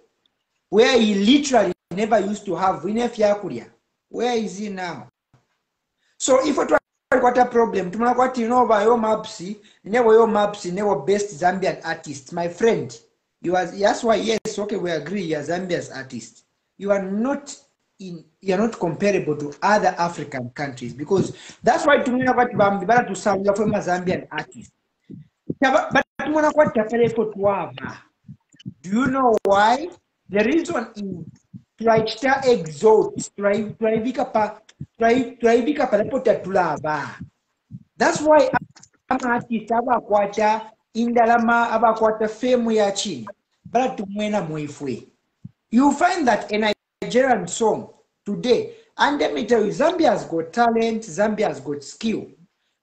where he literally never used to have Winefyakuria. Where is he now? So if what a problem, what you know about your Mapsi, never best Zambian artist, my friend. You are, that's why, yes, okay, we agree, you are Zambia's artist. You are not comparable to other African countries, because that's why to me to sound you from a Zambian artist. But do you know why? The reason is try exalt, that's why I'm artist abakwata indalama abakwata fame ya chini but tumwena mwifwe. You find that a Nigerian song today, and let me tell you, Zambia has got talent, Zambia has got skill.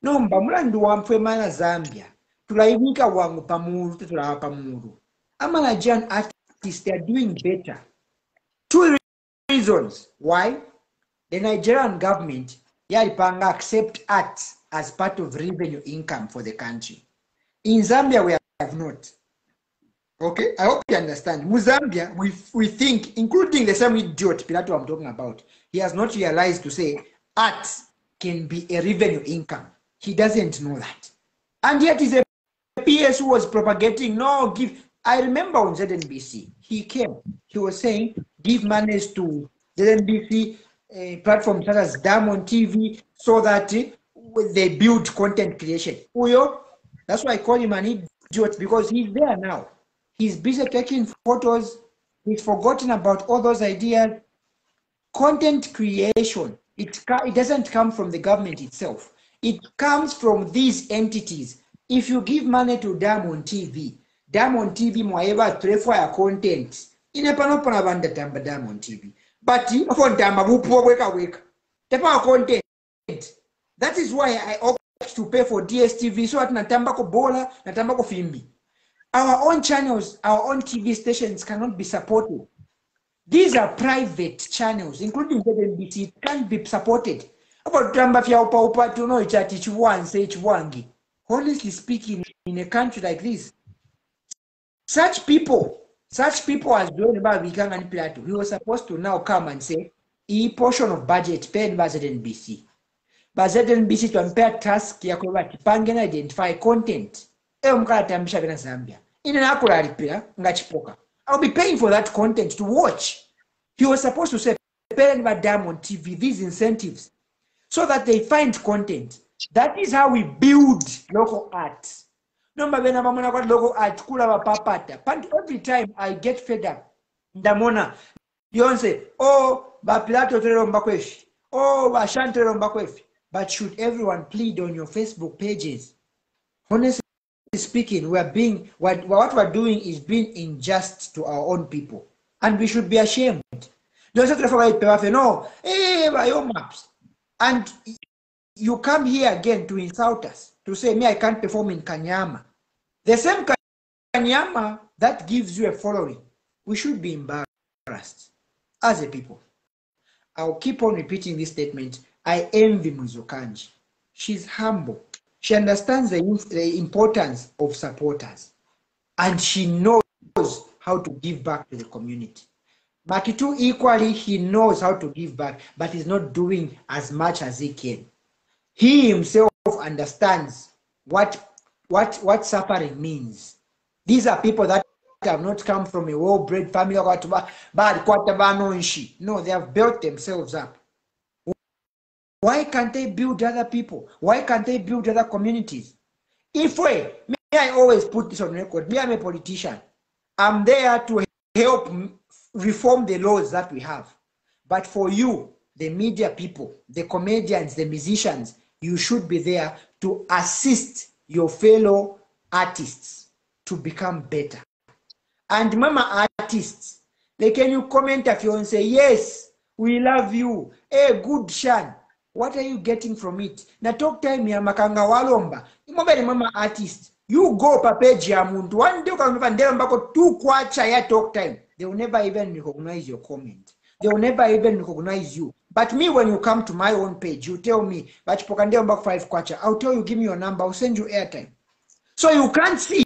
No mbamulandu wamfwe mana Zambia tulaimika wangu pamuru tutulawa pamuru. I'm a Nigerian artist, they are doing better. 2 reasons why. The Nigerian government accept art as part of revenue income for the country. In Zambia, we have not. Okay, I hope you understand. In Zambia, we think, including the same idiot Pilato I'm talking about, he has not realized to say art can be a revenue income. He doesn't know that. And yet he's a PS who was propagating, no, give. I remember on ZNBC, he came, he was saying, give monies to ZNBC platforms such as Diamond TV so that they build content creation. Uyo, that's why I call him an idiot, because he's there now. He's busy taking photos. He's forgotten about all those ideas. Content creation, it doesn't come from the government itself. It comes from these entities. If you give money to Diamond TV mwaeba trefa content. Inepanopana banda tamba Diamond TV. But upon tamba bupo weka. Tepa content. That is why I opt to pay for DSTV so at natambako bola, natambako fimbi. Our own channels, our own TV stations cannot be supported. These are private channels, including ZNBC. It can't be supported. About tamba fya upa to know each one say each wangi. Honestly speaking, in a country like this, such people as John Babikang and Plato, he was supposed to now come and say, a portion of budget paid by ZNBC. But ZNBC to compare task ya kwati pangena identify content. Zambia. In an accurate repair, Chipoka. I'll be paying for that content to watch. He was supposed to say, paid by Diamond TV, these incentives, so that they find content. That is how we build local art. Local art, every time I get fed up, Ndamona, you say, oh, Bapilato Terombakwefi, oh, Bashanterombakwefi. But should everyone plead on your Facebook pages? Honestly speaking, what we're doing is being unjust to our own people. And we should be ashamed. Don't say, no, by your maps. And you come here again to insult us, to say, me, I can't perform in Kanyama. The same Kanyama that gives you a following. We should be embarrassed as a people. I'll keep on repeating this statement. I envy Muzokanji. She's humble. She understands the importance of supporters. And she knows how to give back to the community. Makitu equally, he knows how to give back, but he's not doing as much as he can. He himself understands what suffering means. These are people that have not come from a well-bred family. No, they have built themselves up. Why can't they build other people? Why can't they build other communities? I always put this on record. Me, I'm a politician. I'm there to help reform the laws that we have. But for you, the media people, the comedians, the musicians, you should be there to assist your fellow artists to become better. And mama artists, they can you comment if you and say, yes, we love you. Hey, good Shan. What are you getting from it? Na talk time ya makanga walomba. Imobele mama artist. You go papeji ya muntu. One day ukamva ndela mbako tu kwacha ya talk time. They will never even recognize your comment. They will never even recognize you. But me, when you come to my own page, you tell me, but Chipoka ndela mbako 5 kwacha. I'll tell you, give me your number. I'll send you airtime. So you can't see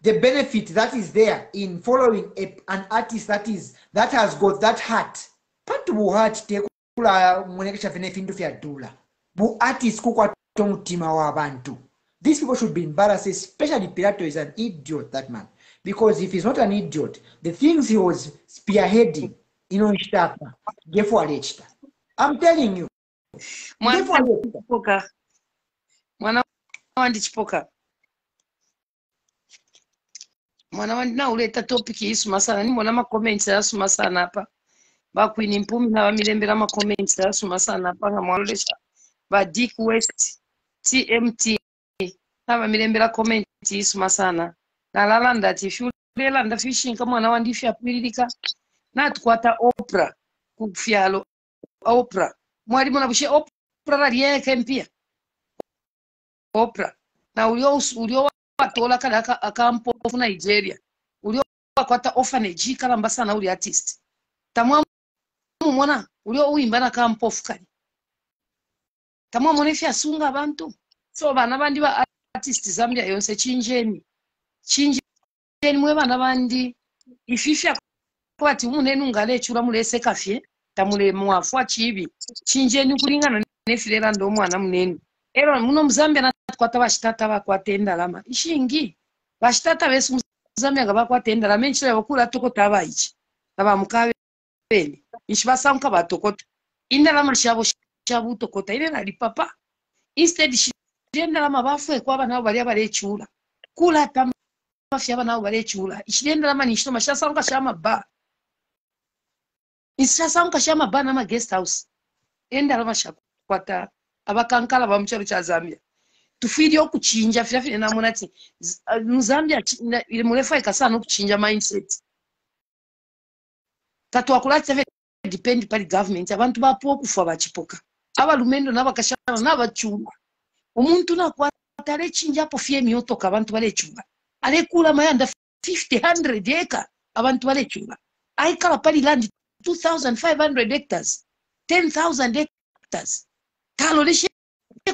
the benefit that is there in following an artist that has got that heart. Pantu bu heart te kula mwenekesha findu fya dula. Bu artist kukwa tomutima wa abantu. These people should be embarrassed, especially Pilato is an idiot, that man. Because if he's not an idiot, the things he was spearheading, I'm telling you. Chipoka. Mwana wandi Chipoka. Mwana wandi na uleta topic isuma sana. Ni mwana ma comments yasuma sana hapa. Ba Queen Mpumi na bamilembera ma comments yasuma sana hapa nga mwalolesha. Ba Dick West, TMT. Na bamilembera comment isuma sana. Na lalanda ati fyulela nda fishing kama mwana wandi fya pililika. Na tukwata Oprah kufyalo Oprah. Mwalimu na bushe Oprah raliye mpia. Oprah. Na ulio watola kada akampo of Nigeria. Ulio wakwata orphanage kala mbasa na uli artist. Tamwa mwana ulio uimba na kampo fukali. Tamwa mwenefi asunga abantu. So bana bandi ba artist Zambia yonse chinjeni. Chinjeni mwe bana bandi ififya kwati umunenu ngale chura mulese kafye. Tamule mwafu chibi. Chinjeni kulingana nefilera ndo mwana munenu. Ero muno Mzambia nakwata bashitata bakwatenda lama. Ishingi bashitata besu Mzambia gabakwatenda lama enchira yokula tokota abayichi. Aba mukabe bene. Ishibasa muka batokota. Indala mashabo shabu tokota ile na lipapa. Instead shirenda lama bafu kwa bana bali abale chula. Kula tamba fya bana bali chula. Ishirenda lama nishito mashasa muka shama ba. Isasa muka shama ba na ma guest house. Enda lama shakwata abakankala bamucharo cha Zambia. Tufiri okuchinja fyafine namuna ati Zambia ile murefa ikasana okuchinja mindset. Tatu akulati depend pali government abantu bapo kufa bachipoka. Abalumendo nabakashana nabachuma. Omuntu nakwata le chinja po fye myotoka abantu bale chuma. Ale kula mayanda 50 100 acre abantu bale chuma. Aikala pali land 2500 hectares. 10,000 hectares. Talo leshe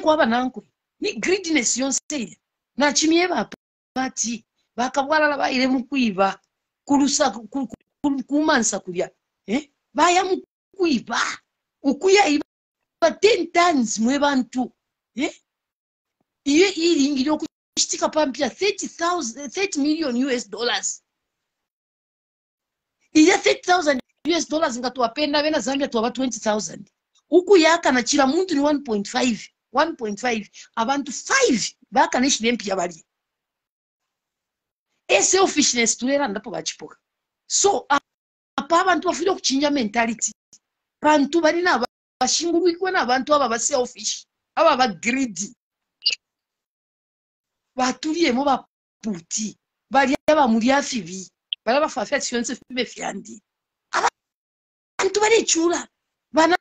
kwa bananku. Ni greediness yonse na chimie bapati bakabwala la baile mukwiba kulusa kumansa kulya baya mukwiba ukuya iba 10 tons mwe bantu iye ilingiro kushtika pampia 30 million US dollars iye 30,000 US dollars ngatuwapenda bena Zambia tuwa 20,000 ukuyaka na chila muntu ni 1.5 abantu 5 baka neshibempi yabali selfishness tulera ndapo bachipoka so apa abantu bafiro kuchinja mentality bantu bali na bashingurikwe na abantu aba selfish aba ba greedy batuliye mo baputi bali aba muri afibi bala bafafa sionse fibe fyandi abantu bali chula bana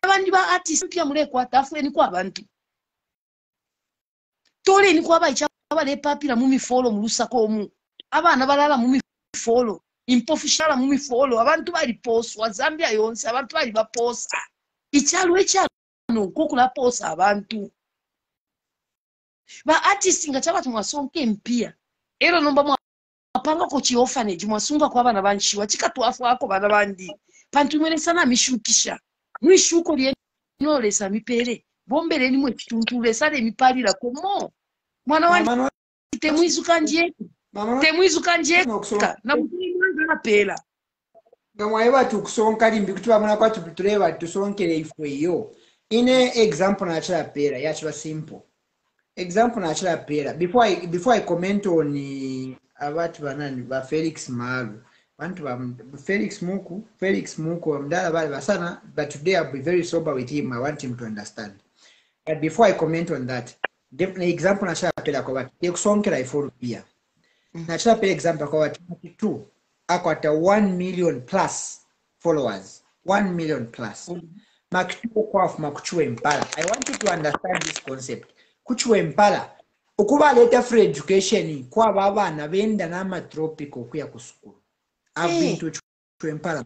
abandi ba artist pia muleko atafu eni kwa abantu tole ni kwa bayicha abale papira mumi follow mulusako omu abana balala mumi follow impofishala mumi follow abantu bali poswa Zambia yonse abantu bali baposa ichalo kokula posa abantu ba artist ngachaba tumwasonke mpia ero nomba mwapanga ko chi orphanage mwasunga kwa bana banshiwa chikatu afu ako bana bandi pantu mwene sana mishukisha mwishuko lye nolesa mipere bombere ni mwe kitunture sale mipalira komo mwana wanje temwizuka nje na mutini mwanza na pela ngamwaye tukusonka limbi kuti bamuna kwatu tureba tusonkere ifwe yo ine example na chala pera yachiba simple example na chala pera before I comment on abatu banani ba Felix Malu Felix Muku, Basana, but today I'll be very sober with him. I want him to understand. But before I comment on that, definitely example na chapela kwa yokusongera ifuru pia. Na chapela example kwa 22 akwata 1 million plus followers. 1 million plus. Makitu kwa makuchwe mpala. I want you to understand this concept. Kuchwe mpala. Ukuba leta free education kwa babana benda na tropical kuya kusukuru. I've been to Chipoka.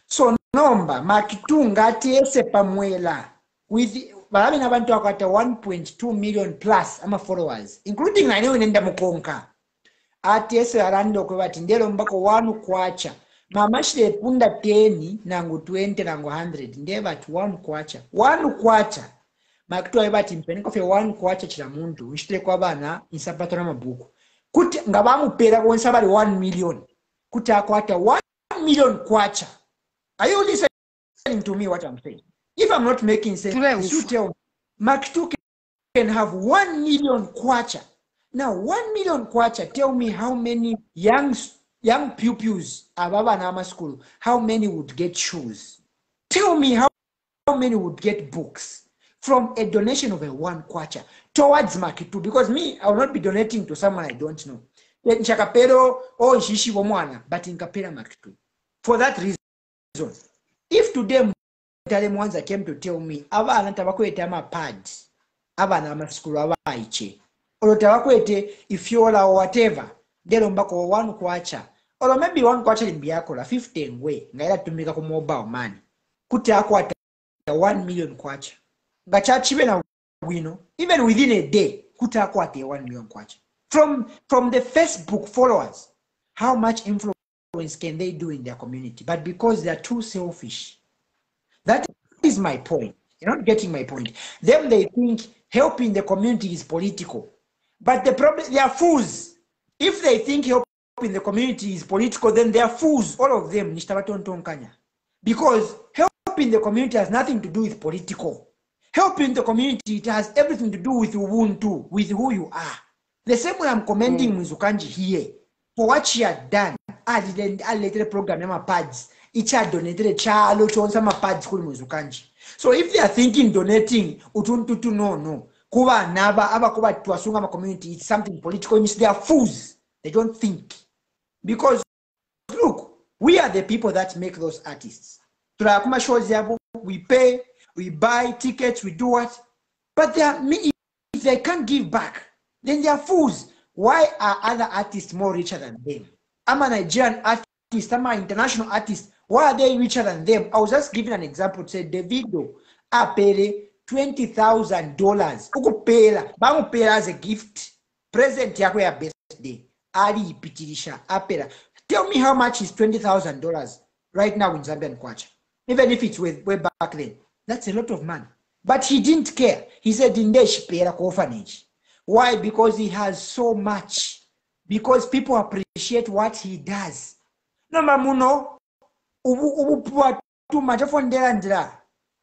So nomba makitunga ati ese pamwela with balabi nabantu akwata 1.2 million plus ama followers including na leo nenda mukonka ati ese arando kwa bati ndelo mbako wanu kwacha mama shile punda 10 nangu 20 nangu 100 ndeba ati wanu kwacha makitu ayibati mpeniko fe wanu kwacha chila muntu nshile kwa bana insapato na mabuku kuti ngabamu pera kwa nsabali 1 million kuti akwata 1 million kwacha. Are you listening to me what I'm saying? If I'm not making sense, you tell me. Makitu can have 1 million kwacha. Now 1 million kwacha, tell me how many young pupils at Baba Nama school, how many would get shoes? Tell me how many would get books from a donation of a 1 kwacha towards Makitu, because me, I will not be donating to someone I don't know. Nchakapero or nshishi bomwana, but inkapera Makitu. For that reason, if today Mwanza came to tell me abana tabakwete ama pads, abana ama school abaiche, or tabakwete if you or whatever, dero mbako 1 kwacha, or maybe 1 kwacha limbiakola 15 way, ngaila tumika ku mobile money, kuti akwata 1 million kwacha. Gacha chibe na wino, even within a day, kuti akwata 1 million kwacha. From the Facebook followers, how much influence can they do in their community? But because they are too selfish. That is my point. You're not getting my point. Them, they think helping the community is political. But the problem, they are fools. If they think helping the community is political, then they are fools. All of them. Because helping the community has nothing to do with political. Helping the community, it has everything to do with Ubuntu, with who you are. The same way I'm commending Mwizukanji here for what she had done. I later program my pads. Each had donated chalo chonsa ma pads kuli Mwizukanji. So if they are thinking donating utuntutu no. Kuba naba aba kuba tuasunga ma community, it's something political. It means they are fools. They don't think. Because look, we are the people that make those artists. We pay, we buy tickets, we do what? But if they can't give back, then they are fools. Why are other artists more richer than them? I'm a Nigerian artist, I'm an international artist. Why are they richer than them? I was just giving an example. Say Davido, I paid $20,000. Ukupela, bangu pay as a gift. Present yako ya birthday. Ali pitirisha, apela. Tell me how much is $20,000 right now in Zambian kwacha. Even if it's way back then. That's a lot of money. But he didn't care. He said, Indesh pera ko orphanage. Why? Because he has so much. Because people appreciate what he does. No mamuno, too much of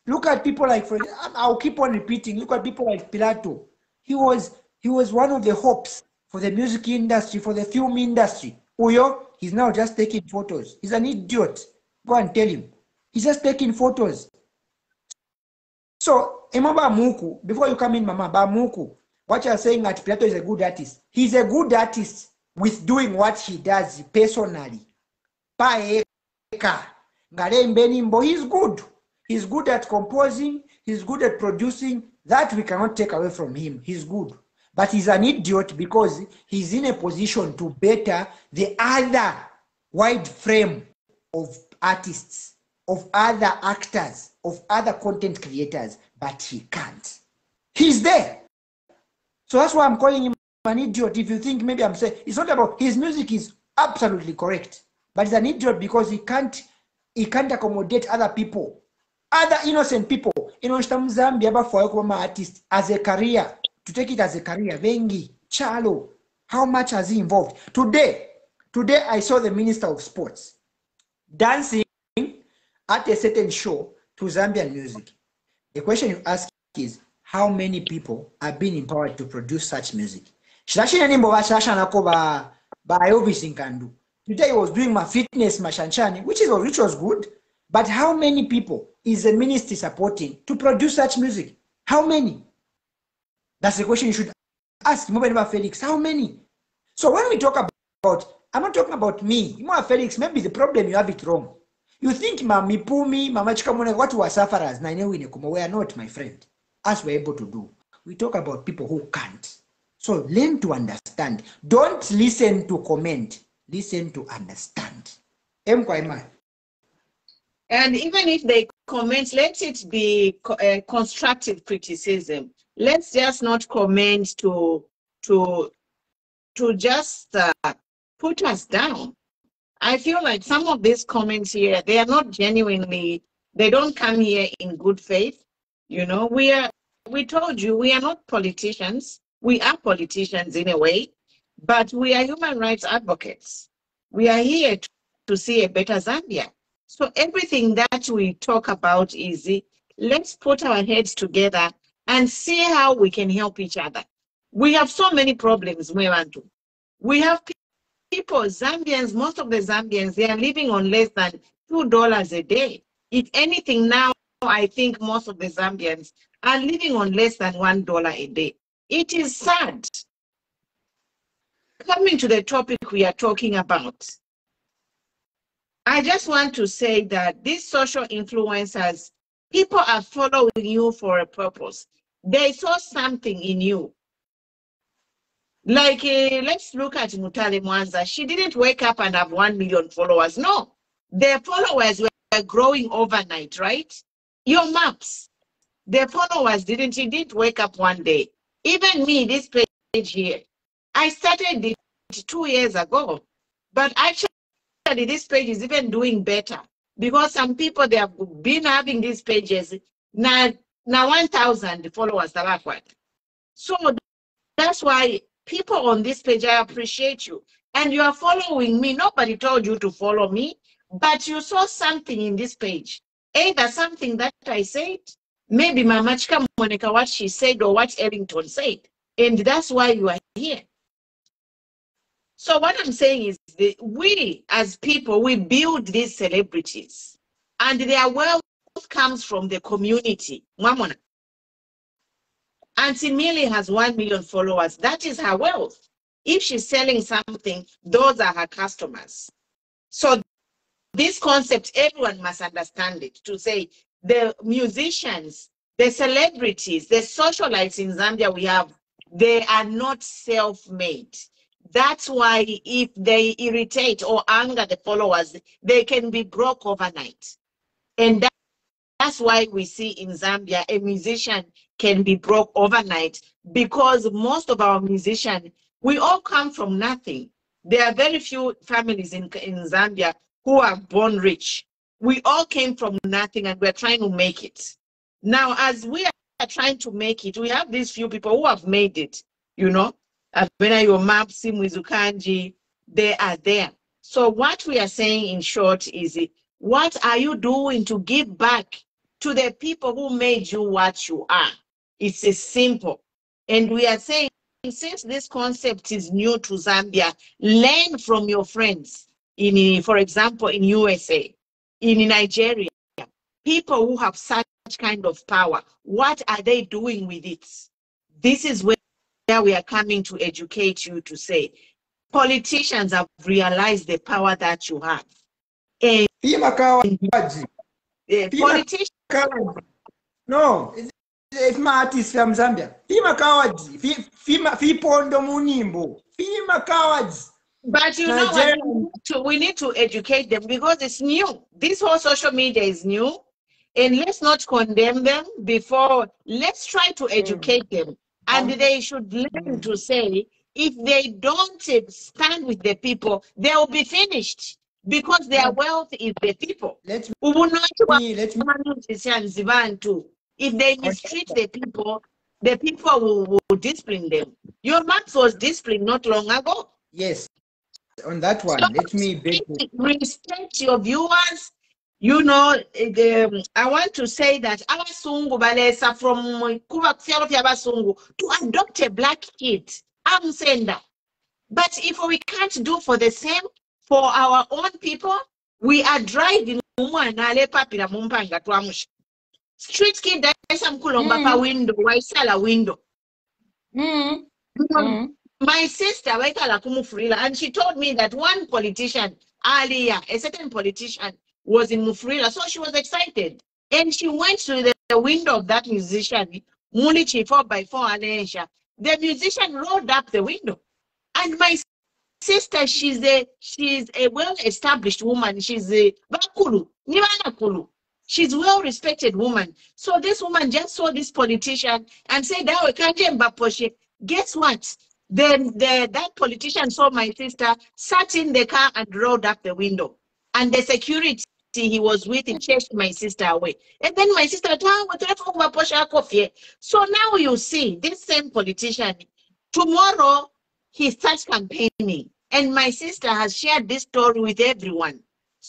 look at people like, I'll keep on repeating. Look at people like Pilato. He was one of the hopes for the music industry, for the film industry. Uyo, he's now just taking photos. He's an idiot. Go and tell him. He's just taking photos. So, Emaba Muku, before you come in, Mama, Bamuku, what you're saying that Pilato is a good artist. He's a good artist with doing what he does personally. He's good. He's good at composing. He's good at producing. That we cannot take away from him. He's good. But he's an idiot because he's in a position to better the other wide frame of artists, of other actors, of other content creators. But he can't. He's there. So that's why I'm calling him an idiot. If you think maybe I'm saying, it's not about, his music is absolutely correct. But he's an idiot because he can't accommodate other people, other innocent people. You know, Zambia for artist as a career, to take it as a career. Vengi, Chalo, how much has he involved? Today I saw the Minister of Sports dancing at a certain show to Zambian music. The question you ask is, how many people are being empowered to produce such music? Shashina nimbo ba shasha nako ba Elvis Nkandu. Today I was doing my fitness, my shanchani, which was good. But how many people is the ministry supporting to produce such music? How many? That's the question you should ask Mobile Felix. How many? So when we talk about, I'm not talking about me. Felix, maybe the problem you have it wrong. You think Mami Pumi, Mama Chikamone, what were sufferers? We are not, my friend. As we're able to do. We talk about people who can't. So learn to understand. Don't listen to comment. Listen to understand. And even if they comment, let it be constructive criticism. Let's just not comment to just put us down. I feel like some of these comments here, they are not genuinely, they don't come here in good faith. You know, we told you we are not politicians. We are politicians in a way, but we are human rights advocates. We are here to see a better Zambia. So everything that we talk about is, let's put our heads together and see how we can help each other. We have so many problems, Mwerantu. We have people, Zambians, most of the Zambians, they are living on less than $2 a day. If anything now, I think most of the Zambians are living on less than $1 a day. It is sad. Coming to the topic we are talking about, I just want to say that these social influencers, people are following you for a purpose. They saw something in you. Like, let's look at Mutale Mwanza. She didn't wake up and have 1 million followers. No, their followers were growing overnight, right? Your maps, their followers didn't wake up one day. Even me, this page here, I started it 2 years ago, but actually this page is even doing better because some people, they have been having these pages now 1,000 followers. So that's why people on this page, I appreciate you. And you are following me. Nobody told you to follow me, but you saw something in this page. Either something that I said, maybe Mama Chika Monica, what she said or what Ellington said. And that's why you are here. So what I'm saying is that we as people, we build these celebrities and their wealth comes from the community. Mamona. Auntie Millie has 1 million followers. That is her wealth. If she's selling something, those are her customers. So this concept, everyone must understand it, to say the musicians, the celebrities, the socialites in Zambia we have, they are not self-made. That's why if they irritate or anger the followers, they can be broke overnight. And that's why we see in Zambia, a musician can be broke overnight because most of our musicians, we all come from nothing. There are very few families in Zambia who are born rich. We all came from nothing and we're trying to make it. Now, as we are trying to make it, we have these few people who have made it, you know. When your map, Simuizukanji, they are there. So what we are saying in short is, what are you doing to give back to the people who made you what you are? It's a simple. And we are saying, since this concept is new to Zambia, learn from your friends in, for example, in USA, in Nigeria, people who have such kind of power. What are they doing with it? This is where we are coming to educate you, to say politicians have realized the power that you have. And politicians, no, it's my artist from Zambia. Fima Kawaji, Fipondo Munimbo, Fima Kawaji. But you know what, we need to educate them because it's new. This whole social media is new. And let's not condemn them before, let's try to educate them. And they should learn to say, if they don't stand with the people, they will be finished because their wealth is the people. If they mistreat the people will discipline them. Your Max was disciplined not long ago. Yes, on that one, so let me respect your viewers. You know, I want to say that Abasungu balesa from Abasungu to adopt a black kid. I'm saying that. But if we can't do for the same, for our own people, we are driving street kid kulomba pa window, waisala window. My sister waikala kumufurila, and she told me that one politician earlier, a certain politician was in Mufurila, so she was excited. And she went to the window of that musician, Mulichi 4x4 Anesha. The musician rolled up the window. And my sister, she's a well-established woman. She's a bakulu, niwanakulu. She's a well-respected woman. So this woman just saw this politician and said, guess what? Then that politician saw my sister, sat in the car and rolled up the window. And the security he was with, he chased my sister away. And then my sister, so now you see, this same politician, tomorrow he starts campaigning. And my sister has shared this story with everyone.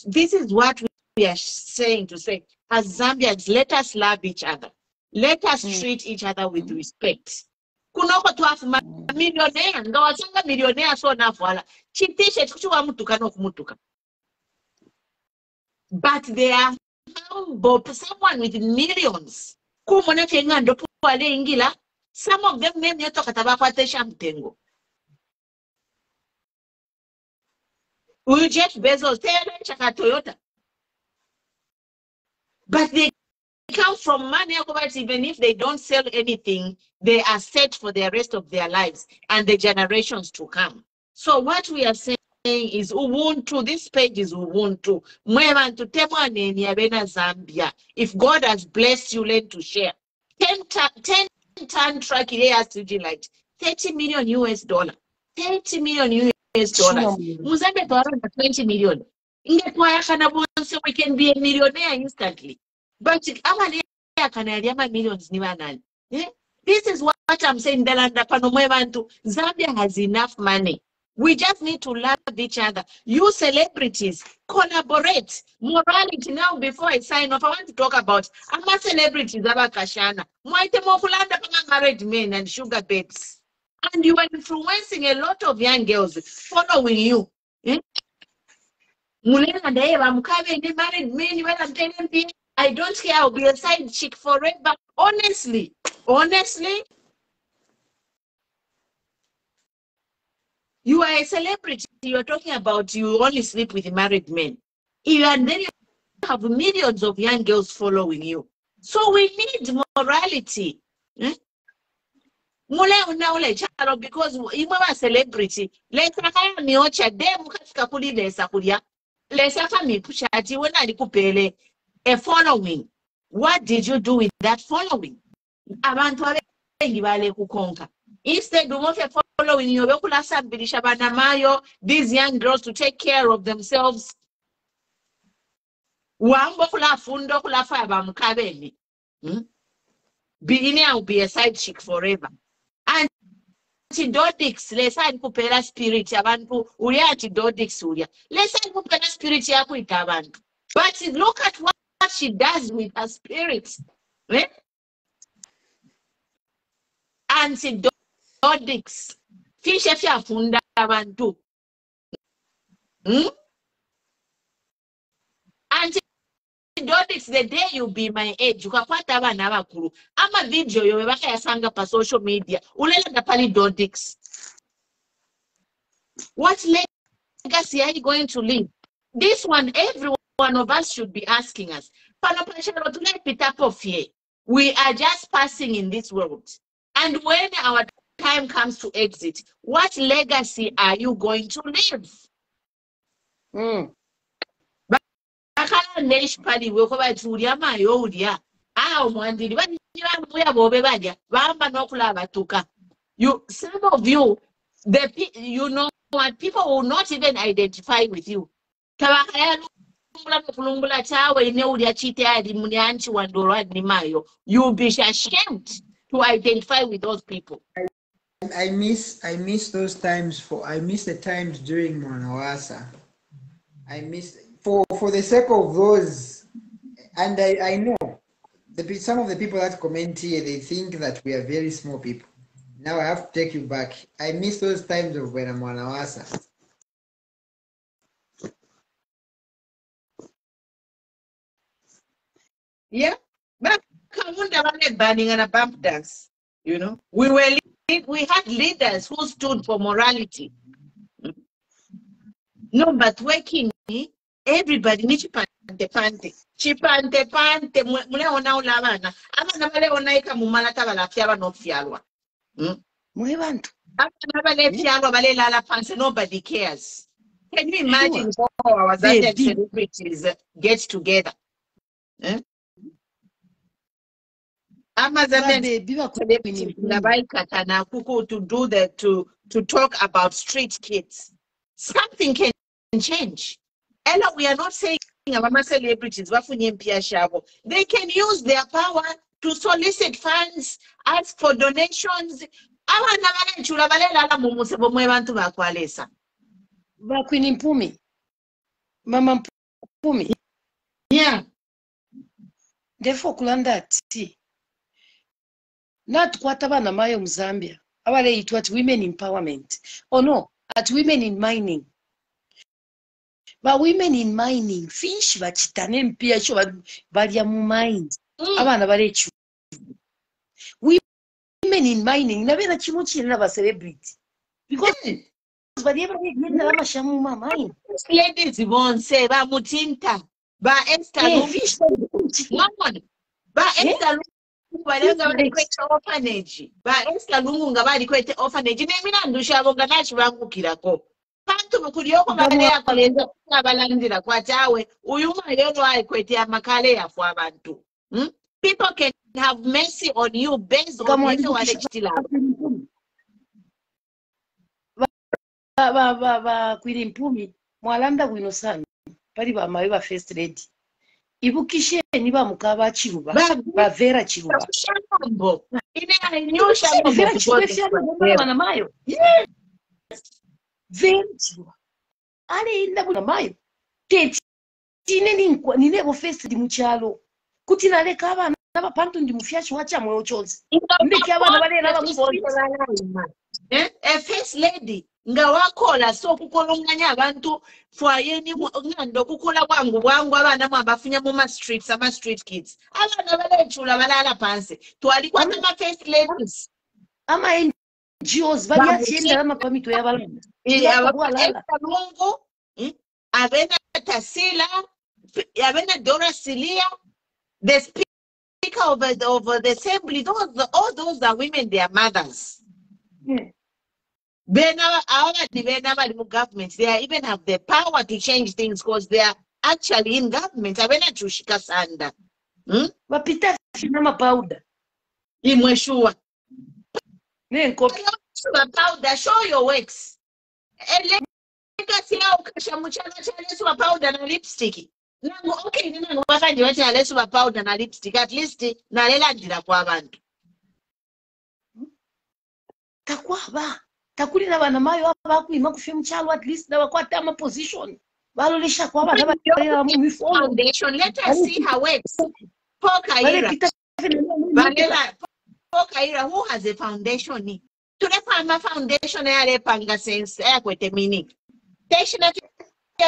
This is what we are saying to say, as Zambians, let us love each other. Let us treat each other with respect. Kunoko tuafu millionaire, ndo wasanga millionaire so nafuala. Chitishe tukuchua mutuka no kumutuka. But they are humble, someone with millions. Kumona fenga ndo wale ingila. Some of them name yoto katabapate shamtengo. Jeff Bezos, chaka Toyota. But they come from money, even if they don't sell anything, they are set for the rest of their lives and the generations to come. So what we are saying is Ubuntu, this page is Ubuntu. Zambia. If God has blessed you, learn to share. 10-ton truck here has to like 30 million US dollar. 30 million US dollars. Muzambe to around 20 million. We can be a millionaire instantly. But millions. This is what I'm saying. Zambia has enough money. We just need to love each other. You celebrities, collaborate. Morality now, before I sign off, I want to talk about I'm a celebrity, Kashana. Married men and sugar babes. And you are influencing a lot of young girls following you. Married men, I'm telling you, I don't care, I'll be a side chick forever. Honestly, you are a celebrity. You're talking about you only sleep with married men. And then you have millions of young girls following you. So we need morality. Because you are a celebrity. A following. What did you do with that following? Instead of following you, these young girls to take care of themselves. Beginning will be a side chick forever. Antidodics, let's say kupela spirit abantu uri antidodics uria. Let's say kupela spirit yaku itabantu. But look at what she does with her spirit. Antidodics. Fisha funda abantu. Antidodics, the day you be my age, you can put abana bakuru. Ama video yo webaka yasanga pa social media. Ulela da pali dodics. What legacy are you going to leave? This one, every one of us should be asking us. We are just passing in this world. And when our time comes to exit, what legacy are you going to leave? Some of you, you know what, people will not even identify with you. You'll be ashamed to identify with those people. I miss those times. I miss the times during Mwanawasa. I miss for the sake of those, and I know some of the people that comment here, they think that we are very small people. Now I have to take you back. I miss those times of when I'm Mwanawasa. Yeah. But Kamunda wale banning and a bump dance. You know, we had leaders who stood for morality. No, but working, everybody ni chipante pante mule ona ulabana abana bale onaika mumalata balafya banofyalwa mwe bantu abana bale fyalwa bale lala phansi, nobody cares. Can you imagine how our Zambian celebrities get together? To talk about street kids. Something can change. Ella, we are not saying our celebrities, they can use their power to solicit funds, ask for donations. Bakwini Mpumi. Mama Mpumi. Yeah. Therefore, kulanda ati. Not what abana mayo Zambia. Abale it what women empowerment. Oh no, at women in mining. But women in mining, fish bachitane mpia cho balia mu mines. Abana bale chu. Women in mining, na bena chimuchi na ba celebrity. Because ladies won't say ba mutinta ba Esther fish ba Esther orphanage ba Esther lungu nga bali kwete orphanage nemina ndusha bonga nachi bangukirako bantu mukuliyoko bagale yakolenza abalandira kwatawe uyuma yeno ayikwete amakale yafu abantu. People can have mercy on you based on what you Kwiri Mpumi mwalanda gwino sana pali ba mawe ba first lady ibukishe ni ba mukaba chiruba ba vera chiruba ine anyosha vera chiruba na mayo yes vera chiruba ale inda buna mayo tete ni nebo first di muchalo kuti naleka abana n'abapantu ndi mufyashi wacha moyo chozi ndeke abana balera bamusonza first lady nga wakola so kukolonganya abantu fwayeni ngando kukola bwangu abana mwabafunya mu streets ama street kids abana balechula balala pansi twalikuwa kama first ladies ama NGOs bali achienda ama pamito ya balala Lungu abena Tasila abena Dora Silia, the speaker of the assembly, all those are women, they are mothers. They government, they even have the power to change things because they are actually in government. Wapita finama powder. Imweshua. Powder, show your works. Powder na lipstick. Okay, nina ngwafanje wathi alesuba powder na lipstick at least nalelandira kwa abantu. Takwaba takulina bana mayo abakwima kufye mchalo at least nabakwata ama position balolesha kwa bana mu foundation. Let us see her works. Pokaira who has a foundation tulefama foundation yale panga sense yakwete meaning station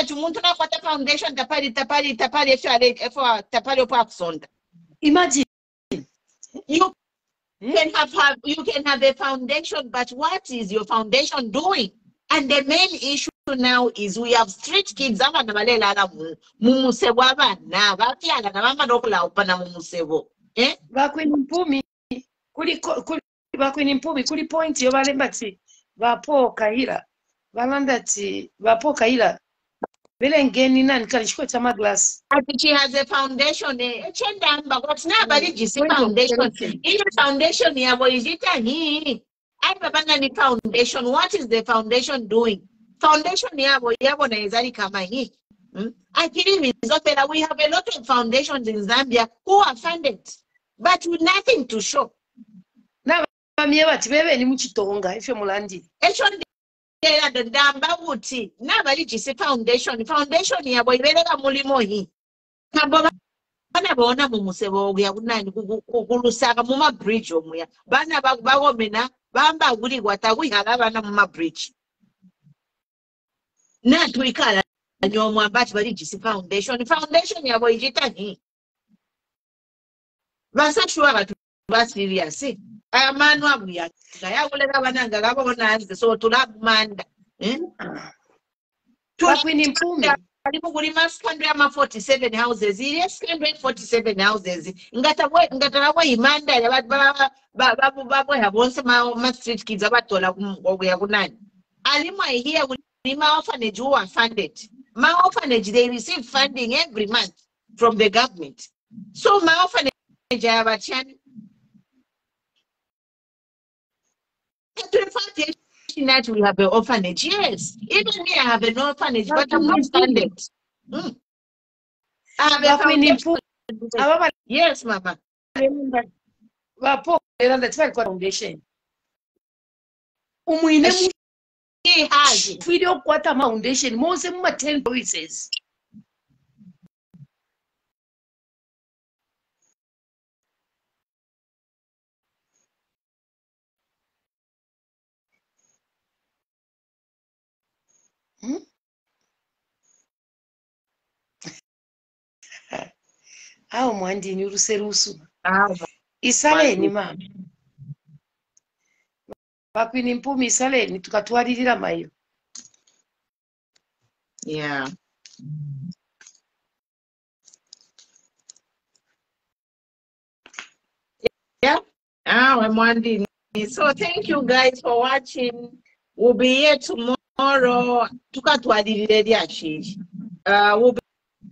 tumuntu nakwata foundation tapali opa kusonda. Imagine you can have a foundation, but what is your foundation doing? And the main issue now is we have street kids abana balela mumusebo abana batyala nabamba nokula upana mumusebo Bakwini Mpumi Bakwini Mpumi kuli point yo balemba ti bapo kahira balanda ti bapo kahira belengeni nani kalishiko chama glass she has a foundation chendamba but nobody jisi foundation ile foundation yabo izita hii bana ni foundation. What is the foundation doing? Foundation yabo na izali kama hii we have a lot of foundations in Zambia who are funded but with nothing to show. Na bamye bati bebe ni muchitonga ife mulandi the damba wuti nabali jisi foundation yabo ibelega mulimo hii kabo bana bona mumusebo ya kunani kulusaka muma bridge omuya bana bagomena bamba guli gwatakuhala bana muma bridge na tuikala nyomwa bati bali jisi foundation yabo ijita hii Basashwa abantu basirious. Amanu abuya. Ngayakuleka bananga ngabona so tulabumanda. Bakwini Mpumi. Kulima skandwe ama 47 houses. Ile skandwe 47 houses. Ngatabwa imanda ya babu habonse ma street kids abatola kuya kunani. Alimwa here kulima orphanage who are funded. My orphanage, they receive funding every month from the government. So my orphanage, I have a chance. That we have an orphanage, yes. Even me, I have an orphanage, but I'm not funded. I have a foundation. Yes, Mama. Foundation. He has video quarter foundation, most of my 10 voices. How Mwandi ni ruserusu. Isale ni mama. Bakwini Mpumi isale ni tukatwalirira mayo. Yeah. Yeah. I'm wondering. So thank you guys for watching. We'll be here tomorrow. We'll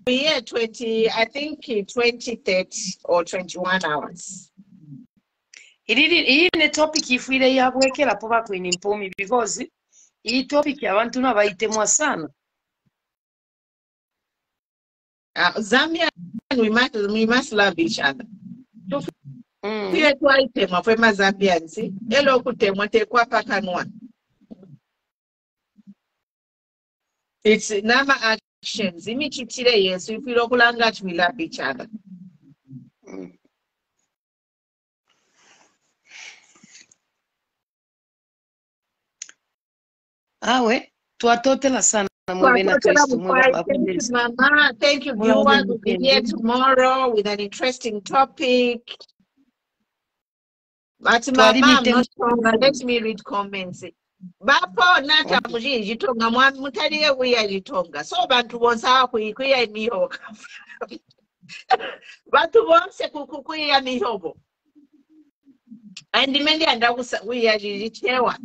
be here 20, I think 20, 30 or 21 hours. Iyi ne topic ifuire yabwekera po Bakwini Mpumi because iyi topic abantu nabayitemwa sana. Zambian, we must love each other. Pia twaitema fwe Zambian si elo kutemwa tekwa pakanwa. It's nama actions. Imichitire yesu ifiro kulanga we love each other. Awe twatotela sana mwe na Kristo mwe Thank you, Mama. Thank you, viewers. We'll be here tomorrow with an interesting topic. But Mama, I'm not sure. Let me read comments. Bapo nata mujitonga mutaliye kuya jitonga. So bantu bonsa kuya miho. Bantu bonse kuya mihobo. And many anda kuya jichewa.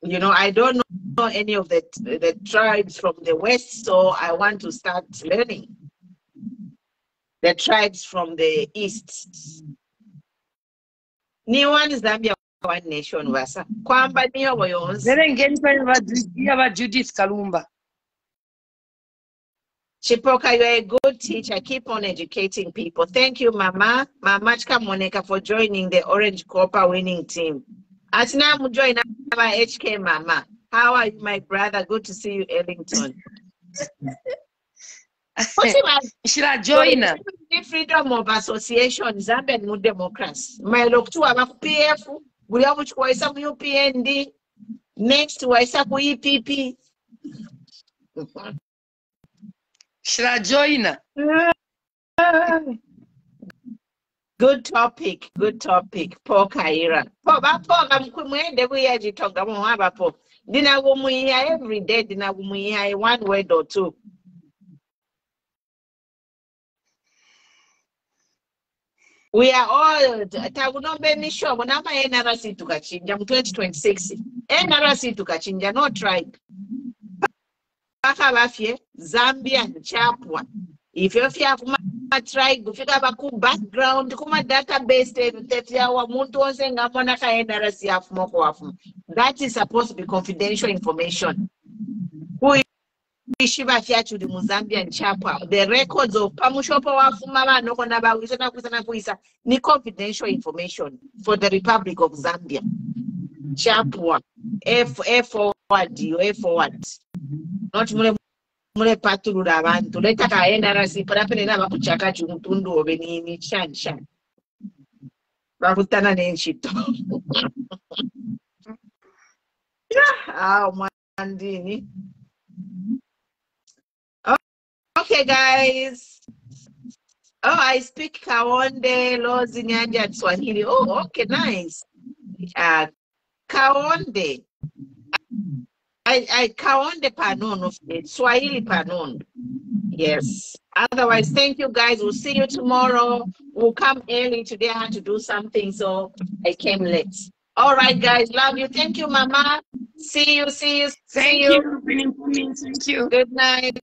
You know, I don't know any of the tribes from the West, so I want to start learning the tribes from the East. Ni one Zambia, one nation, Vasa. Kwamba niyo boyonse. Yaba Judith Kalumba. Chipoka, you're a good teacher. Keep on educating people. Thank you, Mama. Mamachka Moneka for joining the Orange Copper winning team. Atina Mujoy my HK Mama. How are you, my brother? Good to see you, Ellington. Should I join her? Freedom of association, Zambian mu democracy. My look to our PF, we have which was some UPND, next was some EPP. Should I join her? Good topic, good topic. Po Kaira. Po mwende kuya jitonga mwaba po. Dina gumuia every day, dina gumuia 1 word or 2. We are all tagunombe nisho munama NRC tukachinja mu 2026. NRC tukachinja no tribe. Paka bafye Zambian chapwa. If you have a tribe, kufika baku background kuma database tefya wa muntu onse ngamona ka NRC afumo kwa afumo. That is supposed to be confidential information. Who Shiva Fiatu the Zambian chapter, the records of Pamushopa Wafumama no Konaba Kuisa ni confidential information for the Republic of Zambia. Chapter F forward, F forward. Not mule paturu abantu. Leta ka NRC parapene na bakuchaka chumutundu obeni chan. Bakutana nenchito. Mandini. Okay, guys. Oh, I speak Kaonde, Lozi, Nyanja, and Swahili. Oh, okay, nice. Kaonde. I Kaonde Panono, Swahili Panono. Yes. Otherwise, thank you guys. We'll see you tomorrow. We'll come early. Today I had to do something, so I came late. All right, guys. Love you. Thank you, Mama. See you. Thank you. Thank you. Good night.